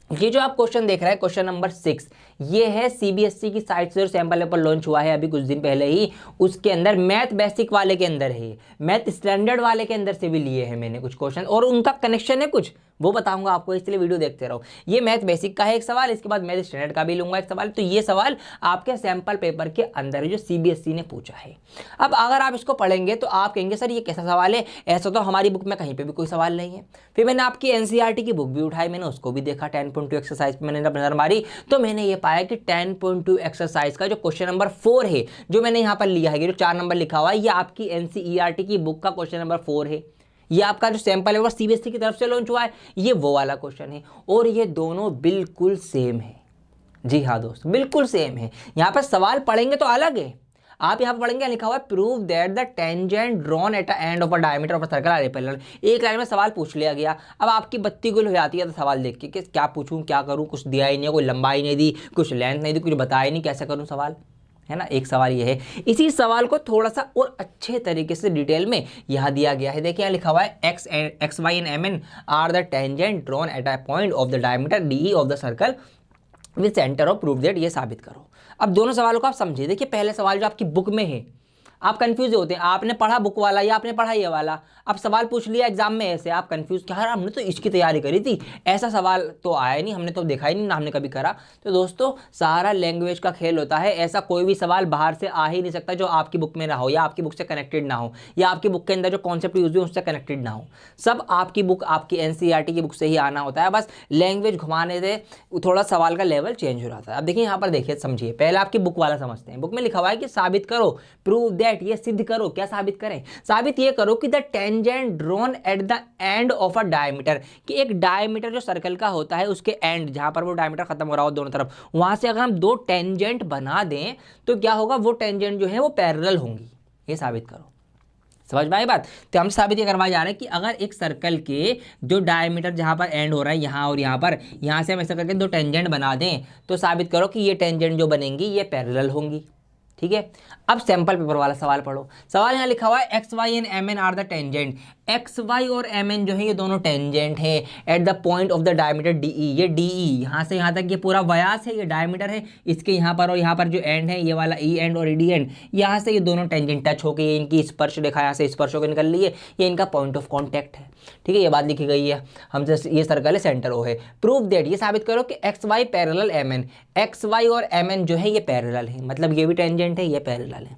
ये जो आप क्वेश्चन देख रहे हैं, क्वेश्चन नंबर 6, ये है सीबीएसई की साइट से सैंपल पेपर लॉन्च हुआ है अभी कुछ दिन पहले ही। उसके अंदर मैथ बेसिक वाले के अंदर है, मैथ स्टैंडर्ड वाले के अंदर से भी लिए हैं मैंने कुछ क्वेश्चन, और उनका कनेक्शन है कुछ, वो बताऊंगा आपको, इसलिए वीडियो देखते रहो। ये मैथ बेसिक का है एक सवाल, इसके बाद मैथ स्टैंडर्ड का भी लूंगा एक सवाल। तो ये सवाल आपके सैंपल पेपर के अंदर है जो सीबीएसई ने पूछा है। अब अगर आप इसको पढ़ेंगे तो आप कहेंगे सर ये कैसा सवाल है, ऐसा तो हमारी बुक में कहीं पे भी कोई सवाल नहीं है। फिर मैंने आपकी एनसीईआरटी की बुक भी उठाई, मैंने उसको भी देखा, 10.2 एक्सरसाइज पे मैंने नजर मारी, तो मैंने ये पाया कि 10.2 एक्सरसाइज का जो क्वेश्चन नंबर 4 है, जो मैंने यहाँ पर लिया है, ये जो 4 नंबर लिखा हुआ है, ये आपकी एनसीईआरटी की बुक का क्वेश्चन नंबर 4 है। ये आपका जो सैंपल है वो सीबीएसई की तरफ से लॉन्च हुआ है, ये वो वाला क्वेश्चन है, और ये दोनों बिल्कुल सेम है। जी हाँ दोस्तों, बिल्कुल सेम है। यहाँ पर सवाल पढ़ेंगे तो अलग है। आप यहाँ पर पढ़ेंगे लिखा हुआ है prove that the tangent drawn at the end of a diameter of a circle are parallel. एक लाइन में सवाल पूछ लिया गया। अब आपकी बत्ती गुल हो जाती है तो सवाल देख के कि क्या पूछूं, क्या करूं, कुछ दिया ही नहीं, कोई लंबाई नहीं दी, कुछ लेंथ नहीं दी, कुछ बताया नहीं, कैसे करूं सवाल, है ना। एक सवाल ये है। इसी सवाल को थोड़ा सा और अच्छे तरीके से डिटेल में यहाँ दिया गया है। देखिए यहाँ लिखा हुआ है X Y and M N are the tangent drawn at a point of the diameter D of the circle with centre of proof that, ये साबित करो। अब दोनों सवालों को आप समझिए। देखिए पहले सवाल जो आपकी बुक में है, आप कंफ्यूज होते हैं, आपने पढ़ा बुक वाला या आपने पढ़ा ये वाला। अब सवाल पूछ लिया एग्जाम में ऐसे, आप कंफ्यूज, क्या यार हमने तो इसकी तैयारी करी थी, ऐसा सवाल तो आया नहीं, हमने तो देखा ही नहीं, ना हमने कभी करा। तो दोस्तों सारा लैंग्वेज का खेल होता है, ऐसा कोई भी सवाल बाहर से आ ही नहीं सकता जो आपकी बुक में ना हो, या आपकी बुक से कनेक्टेड ना हो, या आपकी बुक के अंदर जो कॉन्सेप्ट यूज हुए उससे कनेक्टेड ना हो। सब आपकी बुक, आपकी एनसीईआरटी की बुक से ही आना होता है, बस लैंग्वेज घुमाने से थोड़ा सवाल का लेवल चेंज हो जाता है। अब देखिए यहाँ पर देखिए, समझिए, पहले आपकी बुक वाला समझते हैं। बुक में लिखा हुआ है कि साबित करो, प्रूव दैट, ये सिद्ध करो। क्या साबित करें? साबित ये करो कि the tangent drawn at the end of a diameter, कि एक डायमीटर जो सर्कल का होता है उसके एंड, जहां पर वो डायमीटर खत्म हो रहा हो दोनों तरफ, वहां से अगर हम दो टेंजेंट बना दें तो क्या होगा, वो टेंजेंट जो है वो पैरेलल होंगी। ये साबित करो। समझ में आई बात? तो हम साबित ये करवाए जा रहे हैं कि अगर एक सर्कल के जो डायमीटर जहां पर एंड हो रहा है यहाँ और यहाँ पर, यहाँ से हम ऐसा करके दो टेंजेंट बना दें तो साबित करो कि ये टेंजेंट जो बनेंगी ये पैरेलल होंगी। ठीक है, अब सैंपल पेपर वाला सवाल पढ़ो। सवाल यहाँ लिखा हुआ है X Y and M N are the tangent. X Y और एम एन जो है ये दोनों टेंजेंट है at the point of the diameter D E. ये डी ई यहाँ से यहाँ तक ये पूरा व्यास है, ये डायमीटर है, इसके यहाँ पर और यहाँ पर जो एंड है ये वाला ई एंड और डी एंड, यहाँ से ये दोनों टेंजेंट टच हो गई, इनकी स्पर्श रेखा यहाँ से स्पर्श होकर निकल ली है, ये इनका पॉइंट ऑफ कॉन्टैक्ट है। ठीक है, ये बात लिखी गई है हमसे, ये सर्कल है, सेंटर ओ है। प्रूव दैट, ये साबित करो कि X Y parallel M N, X Y और एम एन जो है ये पैरेलल है, मतलब ये भी टेंजेंट है, ये पैरेलल है।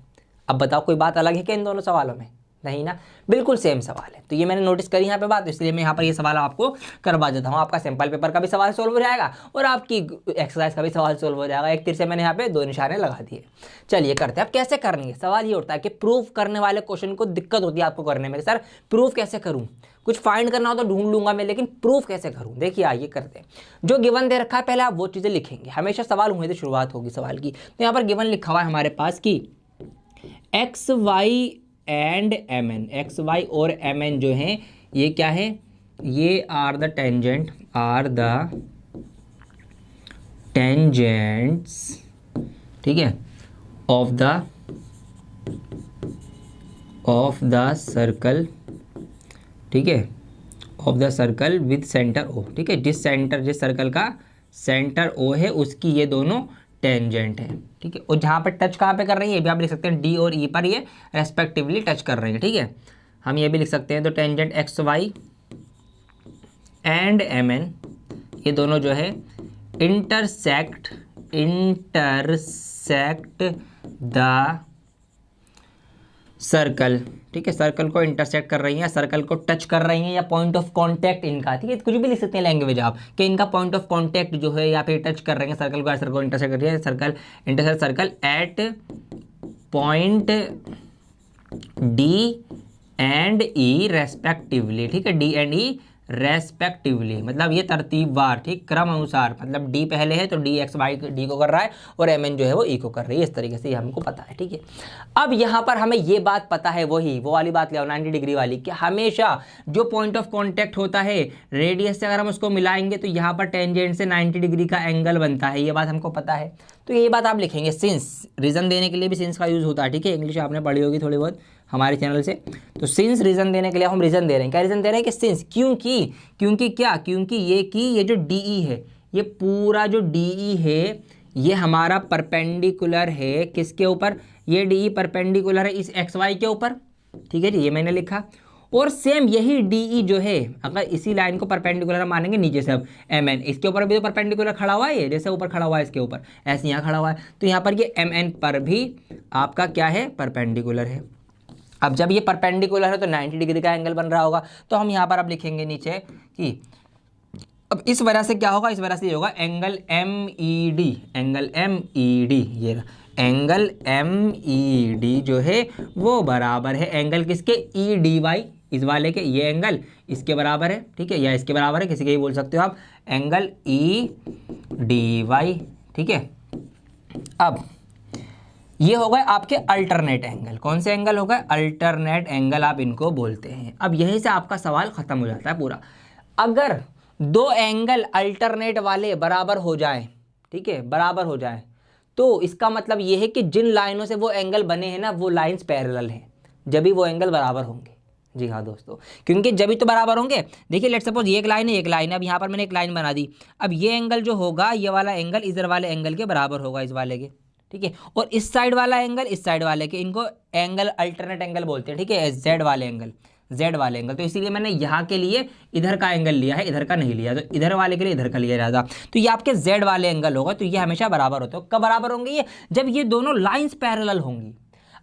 अब बताओ कोई बात अलग है क्या इन दोनों सवालों में? नहीं ना, बिल्कुल सेम सवाल है। तो ये मैंने नोटिस करी यहाँ पे बात, इसलिए मैं यहाँ पर ये सवाल आपको करवा देता हूँ। आपका सैंपल पेपर का भी सवाल सोल्व हो जाएगा और आपकी एक्सरसाइज का भी सवाल सोल्व हो जाएगा। एक तीर से मैंने यहाँ पे दो निशाने लगा दिए। चलिए करते हैं। अब कैसे करनी है? सवाल ये उठता है कि प्रूफ करने वाले क्वेश्चन को दिक्कत होती है आपको करने में, सर प्रूफ कैसे करूँ? कुछ फाइंड करना हो तो ढूंढ लूंगा मैं, लेकिन प्रूफ कैसे करूं? देखिए आइए करते हैं। जो गिवन दे रखा है पहले आप वो चीजें लिखेंगे। हमेशा सवाल हुए तो शुरुआत होगी सवाल की। तो यहाँ पर गिवन लिखा हुआ है हमारे पास कि X Y and M N, X Y और एम एन जो हैं ये क्या है, ये are the tangent, are the tangents, ठीक है, ऑफ द सर्कल, ठीक है, of the circle with centre O. ठीक है, जिस सर्कल का सेंटर ओ है उसकी ये दोनों टेंजेंट है। ठीक है, और जहाँ पर टच कहाँ पे कर रही है ये भी आप लिख सकते हैं, डी और ई पर ये रेस्पेक्टिवली टच कर रही है। ठीक है, हम ये भी लिख सकते हैं। तो tangent X Y and M N ये दोनों जो है इंटरसेक्ट द सर्कल। ठीक है, सर्कल को इंटरसेक्ट कर रही हैं, सर्कल को टच कर रही हैं, या पॉइंट ऑफ कांटेक्ट इनका। ठीक है, कुछ भी लिख सकते हैं लैंग्वेज आप कि इनका पॉइंट ऑफ कांटेक्ट जो है या फिर टच कर रहे हैं सर्कल को, सर्कल को इंटरसेक्ट कर रही है, circle intersect circle eight point D and E respectively. ठीक है, डी एंड ई रेस्पेक्टिवली, मतलब ये तरतीबवार, ठीक, क्रम अनुसार, मतलब डी पहले है तो डी एक्स वाई डी को कर रहा है और एम एन जो है वो ई को कर रही है। इस तरीके से ये हमको पता है। ठीक है, अब यहाँ पर हमें ये बात पता है, वो वाली बात ले आओ 90 डिग्री वाली, कि हमेशा जो पॉइंट ऑफ कांटेक्ट होता है रेडियस से अगर हम उसको मिलाएंगे तो यहाँ पर टेंजेंट से 90 डिग्री का एंगल बनता है। ये बात हमको पता है, तो ये बात आप लिखेंगे। सिंस, रीजन देने के लिए भी सिंस का यूज होता है। ठीक है, इंग्लिश आपने पढ़ी होगी थोड़ी बहुत हमारे चैनल से। तो सिंस रीजन देने के लिए हम रीजन दे रहे हैं। क्या रीजन दे रहे हैं? कि सिंस, क्योंकि क्या, क्योंकि ये जो डीई है, ये पूरा जो डीई है ये हमारा परपेंडिकुलर है किसके ऊपर? ये डीई परपेंडिकुलर है इस एक्स वाई के ऊपर। ठीक है जी, ये मैंने लिखा। और सेम यही डीई जो है, अगर इसी लाइन को परपेंडिकुलर मानेंगे नीचे से, अब एम एन इसके ऊपर भी तो परपेंडिकुलर खड़ा हुआ है, जैसे ऊपर खड़ा हुआ है इसके ऊपर, ऐसे यहाँ खड़ा हुआ है, तो यहाँ पर ये एम एन पर भी आपका क्या है? परपेंडिकुलर है। अब जब ये परपेंडिकुलर है तो 90 डिग्री का एंगल बन रहा होगा। तो हम यहाँ पर अब लिखेंगे नीचे कि अब इस वजह से क्या होगा, इस वजह से ये होगा angle M E D, angle M E D, ये एंगल एम ई डी जो है वो बराबर है एंगल किसके? ई डी वाई, इस वाले के, ये एंगल इसके बराबर है। ठीक है, या इसके बराबर है, किसी के भी बोल सकते हो आप, एंगल ई डी वाई। ठीक है, अब ये हो गए आपके अल्टरनेट एंगल। कौन से एंगल हो गए? अल्टरनेट एंगल आप इनको बोलते हैं। अब यहीं से आपका सवाल खत्म हो जाता है पूरा। अगर दो एंगल अल्टरनेट वाले बराबर हो जाएं, ठीक है, बराबर हो जाएं, तो इसका मतलब ये है कि जिन लाइनों से वो एंगल बने हैं ना, वो लाइंस पैरेलल हैं, जब भी वो एंगल बराबर होंगे। जी हाँ दोस्तों, क्योंकि जब भी तो बराबर होंगे। देखिए लेट्स सपोज ये एक लाइन है, एक लाइन है। अब यहाँ पर मैंने एक लाइन बना दी। अब ये एंगल जो होगा, ये वाला एंगल इधर वाले एंगल के बराबर होगा, इस वाले के। ठीक है। और इस साइड वाला एंगल इस साइड वाले के, इनको एंगल अल्टरनेट एंगल बोलते हैं, ठीक है, जेड वाले एंगल, जेड वाले एंगल। तो इसीलिए मैंने यहाँ के लिए इधर का एंगल लिया है, इधर का नहीं लिया, तो इधर वाले के लिए इधर का लिया जाता। तो ये आपके जेड वाले एंगल होगा, तो ये हमेशा बराबर होते हैं। कब बराबर होंगे ये? जब ये दोनों लाइंस पैरेलल होंगी।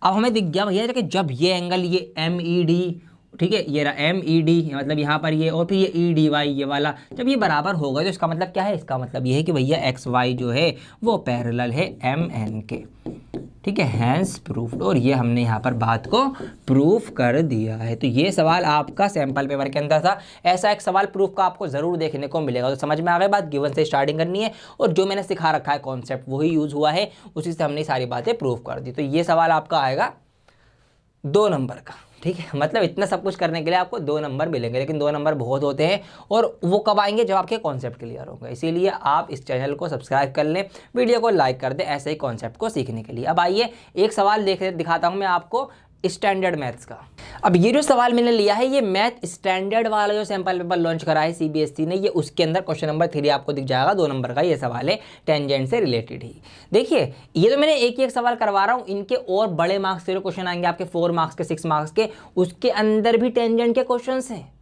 अब हमें दिख गया भैया कि जब ये एंगल ये MED, ठीक है, ये रहा MED, मतलब यहाँ पर ये, और फिर ये EDY ये वाला, जब ये बराबर होगा तो इसका मतलब क्या है? इसका मतलब ये है कि भैया XY जो है वो पैरेलल है MN के, ठीक है, हैंस प्रूफ्ड। और ये हमने यहाँ पर बात को प्रूफ कर दिया है। तो ये सवाल आपका सैंपल पेपर के अंदर था। ऐसा एक सवाल प्रूफ का आपको ज़रूर देखने को मिलेगा। तो समझ में आ गई बात, गिवन से स्टार्टिंग करनी है और जो मैंने सिखा रखा है कॉन्सेप्ट वही यूज़ हुआ है, उसी से हमने सारी बातें प्रूफ कर दी। तो ये सवाल आपका आएगा 2 नंबर का, ठीक है। मतलब इतना सब कुछ करने के लिए आपको 2 नंबर मिलेंगे, लेकिन 2 नंबर बहुत होते हैं और वो कब आएंगे? जब आपके कॉन्सेप्ट क्लियर होगा। इसीलिए आप इस चैनल को सब्सक्राइब कर लें, वीडियो को लाइक कर दें ऐसे ही कॉन्सेप्ट को सीखने के लिए। अब आइए एक सवाल दिखाता हूँ मैं आपको स्टैंडर्ड मैथ्स का। अब ये जो सवाल मैंने लिया है ये मैथ स्टैंडर्ड वाला जो सैंपल पेपर लॉन्च करा है CBSE ने, ये उसके अंदर क्वेश्चन नंबर 3 आपको दिख जाएगा, 2 नंबर का ये सवाल है, टेंजेंट से रिलेटेड ही। देखिए ये तो मैंने एक एक सवाल करवा रहा हूँ, इनके और बड़े मार्क्स के जो क्वेश्चन आएंगे आपके 4 मार्क्स के, 6 मार्क्स के, उसके अंदर भी टेंजेंट के क्वेश्चन हैं।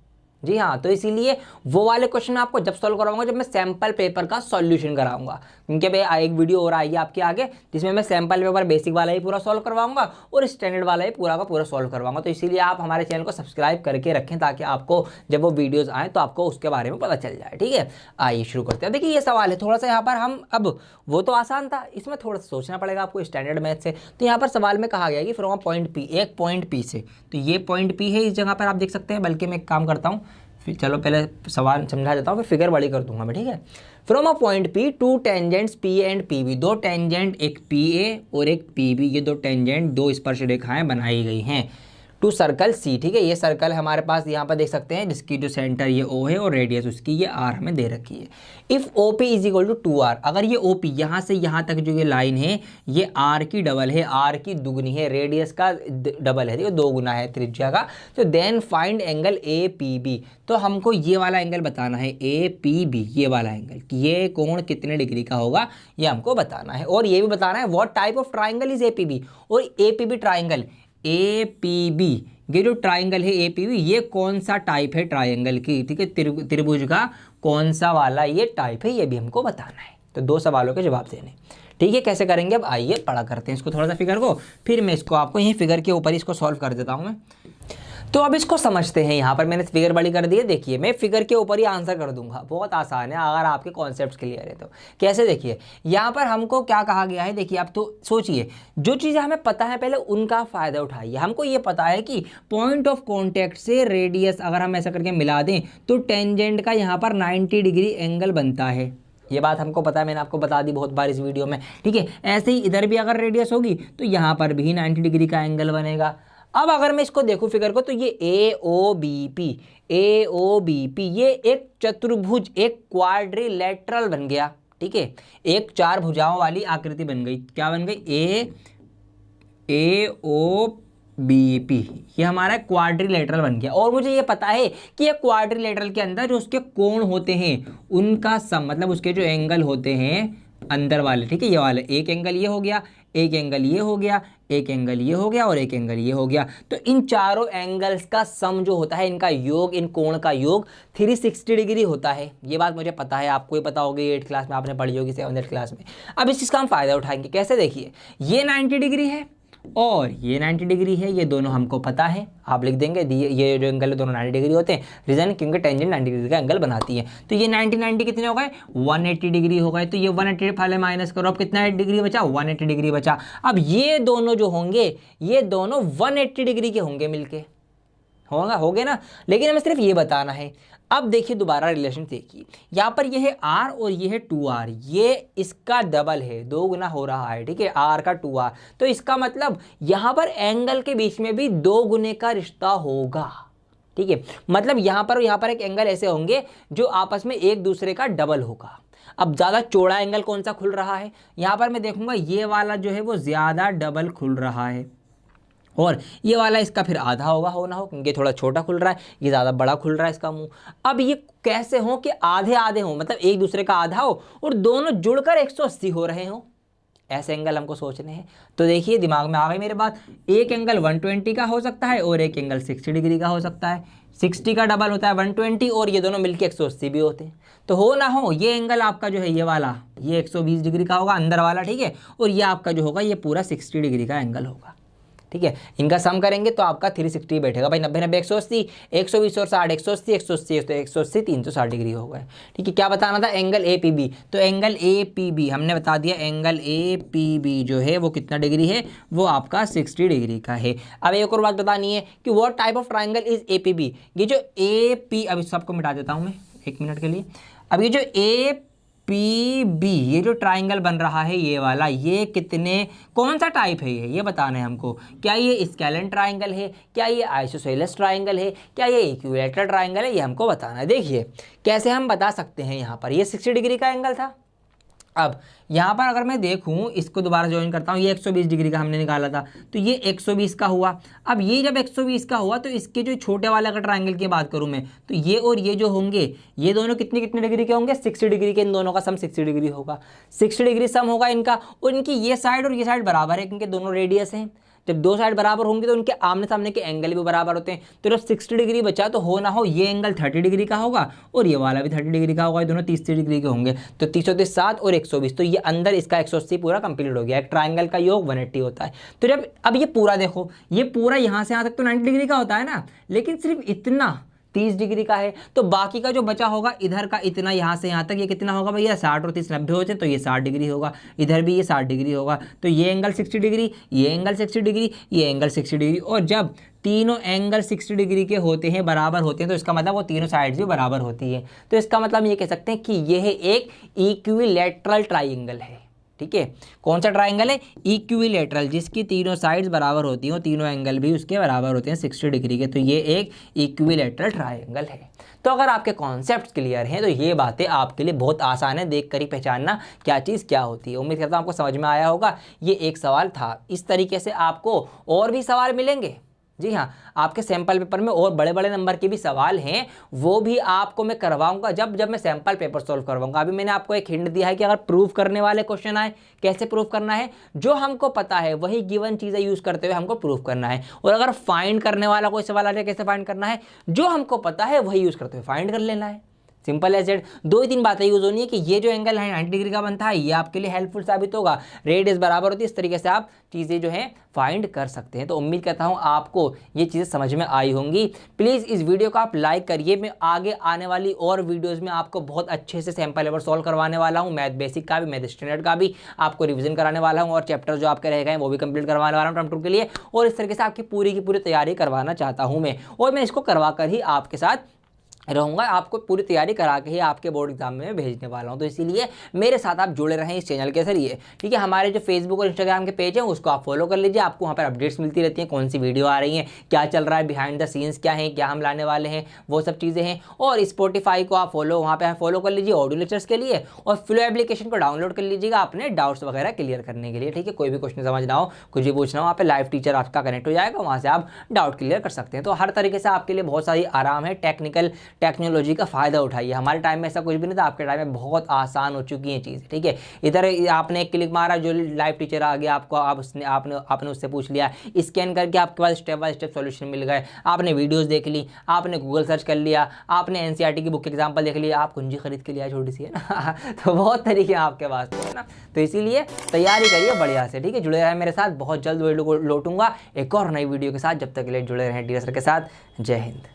जी हाँ, तो इसीलिए वो वाले क्वेश्चन आपको जब सॉल्व करवाऊंगा जब मैं सैंपल पेपर का सॉल्यूशन कराऊंगा, क्योंकि भाई एक वीडियो और आएगी आपके आगे जिसमें मैं सैंपल पेपर बेसिक वाला ही पूरा सॉल्व करवाऊंगा और स्टैंडर्ड वाला ही पूरा का पूरा सॉल्व करवाऊंगा। तो इसीलिए आप हमारे चैनल को सब्सक्राइब करके रखें ताकि आपको जब वो वीडियोज़ आएँ तो आपको उसके बारे में पता चल जाए, ठीक है। आइए शुरू करते हैं। देखिए ये सवाल है थोड़ा सा यहाँ पर हम, अब वो तो आसान था, इसमें थोड़ा सा सोचना पड़ेगा आपको स्टैंडर्ड मैथ से। तो यहाँ पर सवाल में कहा गया कि फ्रॉम पॉइंट P, एक पॉइंट P से, तो ये पॉइंट P है इस जगह पर आप देख सकते हैं। बल्कि मैं एक काम करता हूँ, फिर चलो पहले सवाल समझा देता हूँ, फिर फिगर बड़ी कर दूंगा मैं, ठीक है। From a point P 2 tangents P and PB, 2 tangent, एक PA और एक PB, ये 2 टेंजेंट 2 स्पर्श रेखाएं बनाई गई हैं टू सर्कल C, ठीक है। ये सर्कल हमारे पास यहाँ पर देख सकते हैं जिसकी जो सेंटर ये O है और रेडियस उसकी ये R हमें दे रखी है। If OP is equal to 2R, अगर ये OP यहाँ से यहाँ तक जो ये लाइन है ये R की डबल है, R की दुगनी है, रेडियस का डबल है, देखो 2 गुना है त्रिज्या का, तो देन फाइंड एंगल APB। तो हमको ये वाला एंगल बताना है APB, ये वाला एंगल, ये कोण कितने डिग्री का होगा ये हमको बताना है। और ये भी बताना है what type of triangle is APB, और APB ट्राइंगल, APB ये जो ट्राइंगल है APB ये कौन सा टाइप है ट्राइंगल की, ठीक है, त्रिभुज का कौन सा वाला ये टाइप है, ये भी हमको बताना है। तो 2 सवालों के जवाब देने, ठीक है। कैसे करेंगे अब आइए पढ़ा करते हैं इसको थोड़ा सा फिगर को, फिर मैं इसको आपको यहीं फिगर के ऊपर इसको सॉल्व कर देता हूँ मैं। तो अब इसको समझते हैं। यहाँ पर मैंने फिगर बड़ी कर दी है, देखिए मैं फिगर के ऊपर ही आंसर कर दूंगा, बहुत आसान है अगर आपके कॉन्सेप्ट्स क्लियर है तो। कैसे? देखिए यहाँ पर हमको क्या कहा गया है, देखिए आप तो सोचिए जो चीज़ें हमें पता है पहले उनका फ़ायदा उठाइए। हमको ये पता है कि पॉइंट ऑफ कॉन्टैक्ट से रेडियस अगर हम ऐसा करके मिला दें तो टेंजेंट का यहाँ पर 90 डिग्री एंगल बनता है, ये बात हमको पता है, मैंने आपको बता दी बहुत बार इस वीडियो में, ठीक है। ऐसे ही इधर भी अगर रेडियस होगी तो यहाँ पर भी 90 डिग्री का एंगल बनेगा। अब अगर मैं इसको देखूं फिगर को तो ये AOBP ये एक चतुर्भुज, एक क्वाड्रिलेटरल बन गया, ठीक है, एक 4 भुजाओं वाली आकृति बन गई। क्या बन गई? AOBP ये हमारा क्वाड्रिलेटरल बन गया। और मुझे ये पता है कि ये क्वाड्रिलेटरल के अंदर जो उसके कोण होते हैं उनका सम, मतलब उसके जो एंगल होते हैं अंदर वाले, ठीक है, ये वाले, एक एंगल ये हो गया, एक एंगल ये हो गया, एक एंगल ये हो गया और एक एंगल ये हो गया। तो इन चारों एंगल्स का सम जो होता है, इनका योग, इन कोण का योग 360 डिग्री होता है। ये बात मुझे पता है, आपको ही पता होगी, 8th क्लास में आपने पढ़ी होगी, 7th क्लास में। अब इस चीज़ का हम फायदा उठाएंगे। कैसे? देखिए ये 90 डिग्री है और ये 90 डिग्री है, ये दोनों हमको पता है, आप लिख देंगे ये जो एंगल है दोनों 90 डिग्री होते हैं, रीजन क्योंकि टेंजेंट 90 डिग्री का एंगल बनाती है। तो ये 90 कितने हो गए? 180 डिग्री हो गए। तो ये 180 पहले माइनस करो, अब कितना डिग्री बचा? 180 डिग्री बचा। अब ये दोनों जो होंगे ये दोनों 180 डिग्री के होंगे मिलके, हो गए ना। लेकिन हमें सिर्फ ये बताना है। अब देखिए दोबारा रिलेशन देखिए, यहाँ पर ये है R और ये है 2R, ये इसका डबल है, 2 गुना हो रहा है, ठीक है, R का 2R। तो इसका मतलब यहाँ पर एंगल के बीच में भी 2 गुने का रिश्ता होगा, ठीक है। मतलब यहाँ पर एक एंगल ऐसे होंगे जो आपस में एक दूसरे का डबल होगा। अब ज़्यादा चौड़ा एंगल कौन सा खुल रहा है? यहाँ पर मैं देखूंगा ये वाला जो है वो ज़्यादा डबल खुल रहा है और ये वाला इसका फिर आधा होना हो क्योंकि थोड़ा छोटा खुल रहा है, ये ज़्यादा बड़ा खुल रहा है इसका मुंह। अब ये कैसे हो कि आधे आधे हो, मतलब एक दूसरे का आधा हो और दोनों जुड़कर 180 हो रहे हो, ऐसे एंगल हमको सोचने हैं। तो देखिए दिमाग में आ गई मेरे बात, एक एंगल 120 का हो सकता है और एक एंगल 60 डिग्री का हो सकता है। 60 का डबल होता है 120 और ये दोनों मिलके 180 भी होते हैं। तो हो ना हो ये एंगल आपका जो है ये वाला, ये 120 डिग्री का होगा अंदर वाला, ठीक है, और ये आपका जो होगा ये पूरा 60 डिग्री का एंगल होगा, ठीक है। इनका सम करेंगे तो आपका 360 बैठेगा भाई, 90 90 180, 120 और 60 180, 180 तो 180 360 डिग्री हो गए, ठीक है। क्या बताना था, एंगल ए पी बी। तो एंगल ए पी बी हमने बता दिया, एंगल ए पी बी जो है वो कितना डिग्री है, वो आपका 60 डिग्री का है। अब एक और बात बतानी है कि what type of triangle is A P B. ये जो ए पी, अब इस सबको मिटा देता हूँ मैं 1 मिनट के लिए। अब ये जो ए पी बी, ये जो ट्राइंगल बन रहा है ये वाला, ये कितने, कौन सा टाइप है ये बताना है हमको। क्या ये स्केलेन ट्राइंगल है, क्या ये आइसोसेलेस ट्राइंगल है, क्या ये इक्विलैटरल ट्राइंगल है, ये हमको बताना है। देखिए कैसे हम बता सकते हैं, यहाँ पर ये 60 डिग्री का एंगल था। अब यहाँ पर अगर मैं देखूँ, इसको दोबारा ज्वाइन करता हूँ, ये 120 डिग्री का हमने निकाला था, तो ये 120 का हुआ। अब ये जब 120 का हुआ तो इसके जो छोटे वाले अगर ट्राइंगल की बात करूँ मैं, तो ये और ये जो होंगे ये दोनों कितने कितने डिग्री के होंगे, 60 डिग्री के। इन दोनों का सम 60 डिग्री होगा, 60 डिग्री सम होगा इनका। और इनकी ये साइड और ये साइड बराबर है, इनके दोनों रेडियस हैं। जब दो साइड बराबर होंगे तो उनके आमने सामने के एंगल भी बराबर होते हैं। तो जब 60 डिग्री बचा तो हो ना हो ये एंगल 30 डिग्री का होगा और ये वाला भी 30 डिग्री का होगा, ये दोनों 30 डिग्री के होंगे। तो 30 7 और 120, तो ये अंदर इसका 180 पूरा कंप्लीट हो गया। एक ट्राइंगल का योग 180 होता है। तो जब अब ये पूरा देखो, ये पूरा यहाँ से यहाँ तक तो 90 डिग्री का होता है ना, लेकिन सिर्फ इतना 30 डिग्री का है। तो बाकी का जो बचा होगा इधर का इतना, यहाँ से यहाँ तक ये कितना होगा भैया, 60 और 30 90 होते हैं, तो ये 60 डिग्री होगा। इधर भी ये 60 डिग्री होगा। तो ये एंगल 60 डिग्री, ये एंगल 60 डिग्री, ये एंगल 60 डिग्री। और जब तीनों एंगल 60 डिग्री के होते हैं, बराबर होते हैं, तो इसका मतलब वो तीनों साइड्स भी बराबर होती है। तो इसका मतलब ये कह सकते हैं कि यह एक इक्विलैटरल ट्राइंगल है, ठीक है। कौन सा ट्राइंगल है, इक्विलैटरल, जिसकी तीनों साइड्स बराबर होती हैं, तीनों एंगल भी उसके बराबर होते हैं 60 डिग्री के। तो ये एक इक्विलैटरल ट्राइंगल है। तो अगर आपके कॉन्सेप्ट्स क्लियर हैं तो ये बातें आपके लिए बहुत आसान है, देख कर ही पहचानना क्या चीज़ क्या होती है। उम्मीद करता हूँ आपको समझ में आया होगा। ये एक सवाल था। इस तरीके से आपको और भी सवाल मिलेंगे। जी हाँ, आपके सैम्पल पेपर में और बड़े बड़े नंबर के भी सवाल हैं, वो भी आपको मैं करवाऊंगा जब मैं सैम्पल पेपर सॉल्व करवाऊंगा। अभी मैंने आपको एक हिंट दिया है कि अगर प्रूफ करने वाले क्वेश्चन आए, कैसे प्रूफ करना है, जो हमको पता है वही गिवन चीज़ें यूज़ करते हुए हमको प्रूफ करना है। और अगर फाइंड करने वाला कोई सवाल आ जाए, कैसे फाइंड करना है, जो हमको पता है वही यूज़ करते हुए फाइंड कर लेना है। Simple as it. 2 ही 3 बातें यूज होनी है कि ये जो एंगल है 90 डिग्री का बनता है, ये आपके लिए हेल्पफुल साबित होगा। रेडियस बराबर होती है, इस तरीके से आप चीज़ें जो हैं फाइंड कर सकते हैं। तो उम्मीद करता हूँ आपको ये चीज़ें समझ में आई होंगी। प्लीज़ इस वीडियो को आप लाइक करिए। मैं आगे आने वाली और वीडियोज़ में आपको बहुत अच्छे से सैम्पल पेपर सॉल्व करवाने वाला हूँ। मैथ बेसिक का भी, मैथ स्टैंडर्ड का भी आपको रिविजन कराने वाला हूँ, और चैप्टर जो आपके रह गए वो भी कंप्लीट करवाने वाला हूँ टर्म 2 के लिए। और इस तरीके से आपकी पूरी की पूरी तैयारी करवाना चाहता हूँ मैं, और मैं इसको करवा कर ही आपके साथ रहूँगा। आपको पूरी तैयारी करा के ही आपके बोर्ड एग्जाम में भेजने वाला हूँ। तो इसीलिए मेरे साथ आप जुड़े रहें इस चैनल के जरिए, ठीक है। हमारे जो फेसबुक और इंस्टाग्राम के पेज हैं उसको आप फॉलो कर लीजिए। आपको वहाँ पर अपडेट्स मिलती रहती हैं, कौन सी वीडियो आ रही है, क्या चल रहा है, बिहाइंड द सीन्स क्या है, क्या हम लाने वाले हैं, वो सब चीज़ें हैं। और स्पॉटिफाई को आप फॉलो वहाँ पर फॉलो कर लीजिए ऑडियो लेक्चर्स के लिए, और फ्लो एप्लीकेशन को डाउनलोड कर लीजिएगा अपने डाउट्स वगैरह क्लियर करने के लिए, ठीक है। कोई भी क्वेश्चन समझना हो, कुछ भी पूछना हो, वहाँ पर लाइव टीचर आपका कनेक्ट हो जाएगा, वहाँ से आप डाउट क्लियर कर सकते हैं। तो हर तरीके से आपके लिए बहुत सारी आराम है। टेक्नोलॉजी का फ़ायदा उठाइए। हमारे टाइम में ऐसा कुछ भी नहीं था, आपके टाइम में बहुत आसान हो चुकी हैं चीज़ें, ठीक है। इधर आपने एक क्लिक मारा, जो लाइव टीचर आ गया आपको, आपने उससे पूछ लिया, स्कैन करके आपके पास स्टेप बाय स्टेप सॉल्यूशन मिल गए। आपने वीडियोस देख ली, आपने गूगल सर्च कर लिया, आपने एनसीईआरटी की बुक एग्जाम्पल देख लिया, आप कुंजी खरीद के लिया छोटी सी, है ना। तो बहुत तरीके आपके पास, है ना। तो इसीलिए तैयारी करिए बढ़िया से, ठीक है। जुड़े रहे मेरे साथ, बहुत जल्द वीडियो को लौटूंगा एक और नई वीडियो के साथ। जब तक के लिए जुड़े रहें टीचर के साथ। जय हिंद।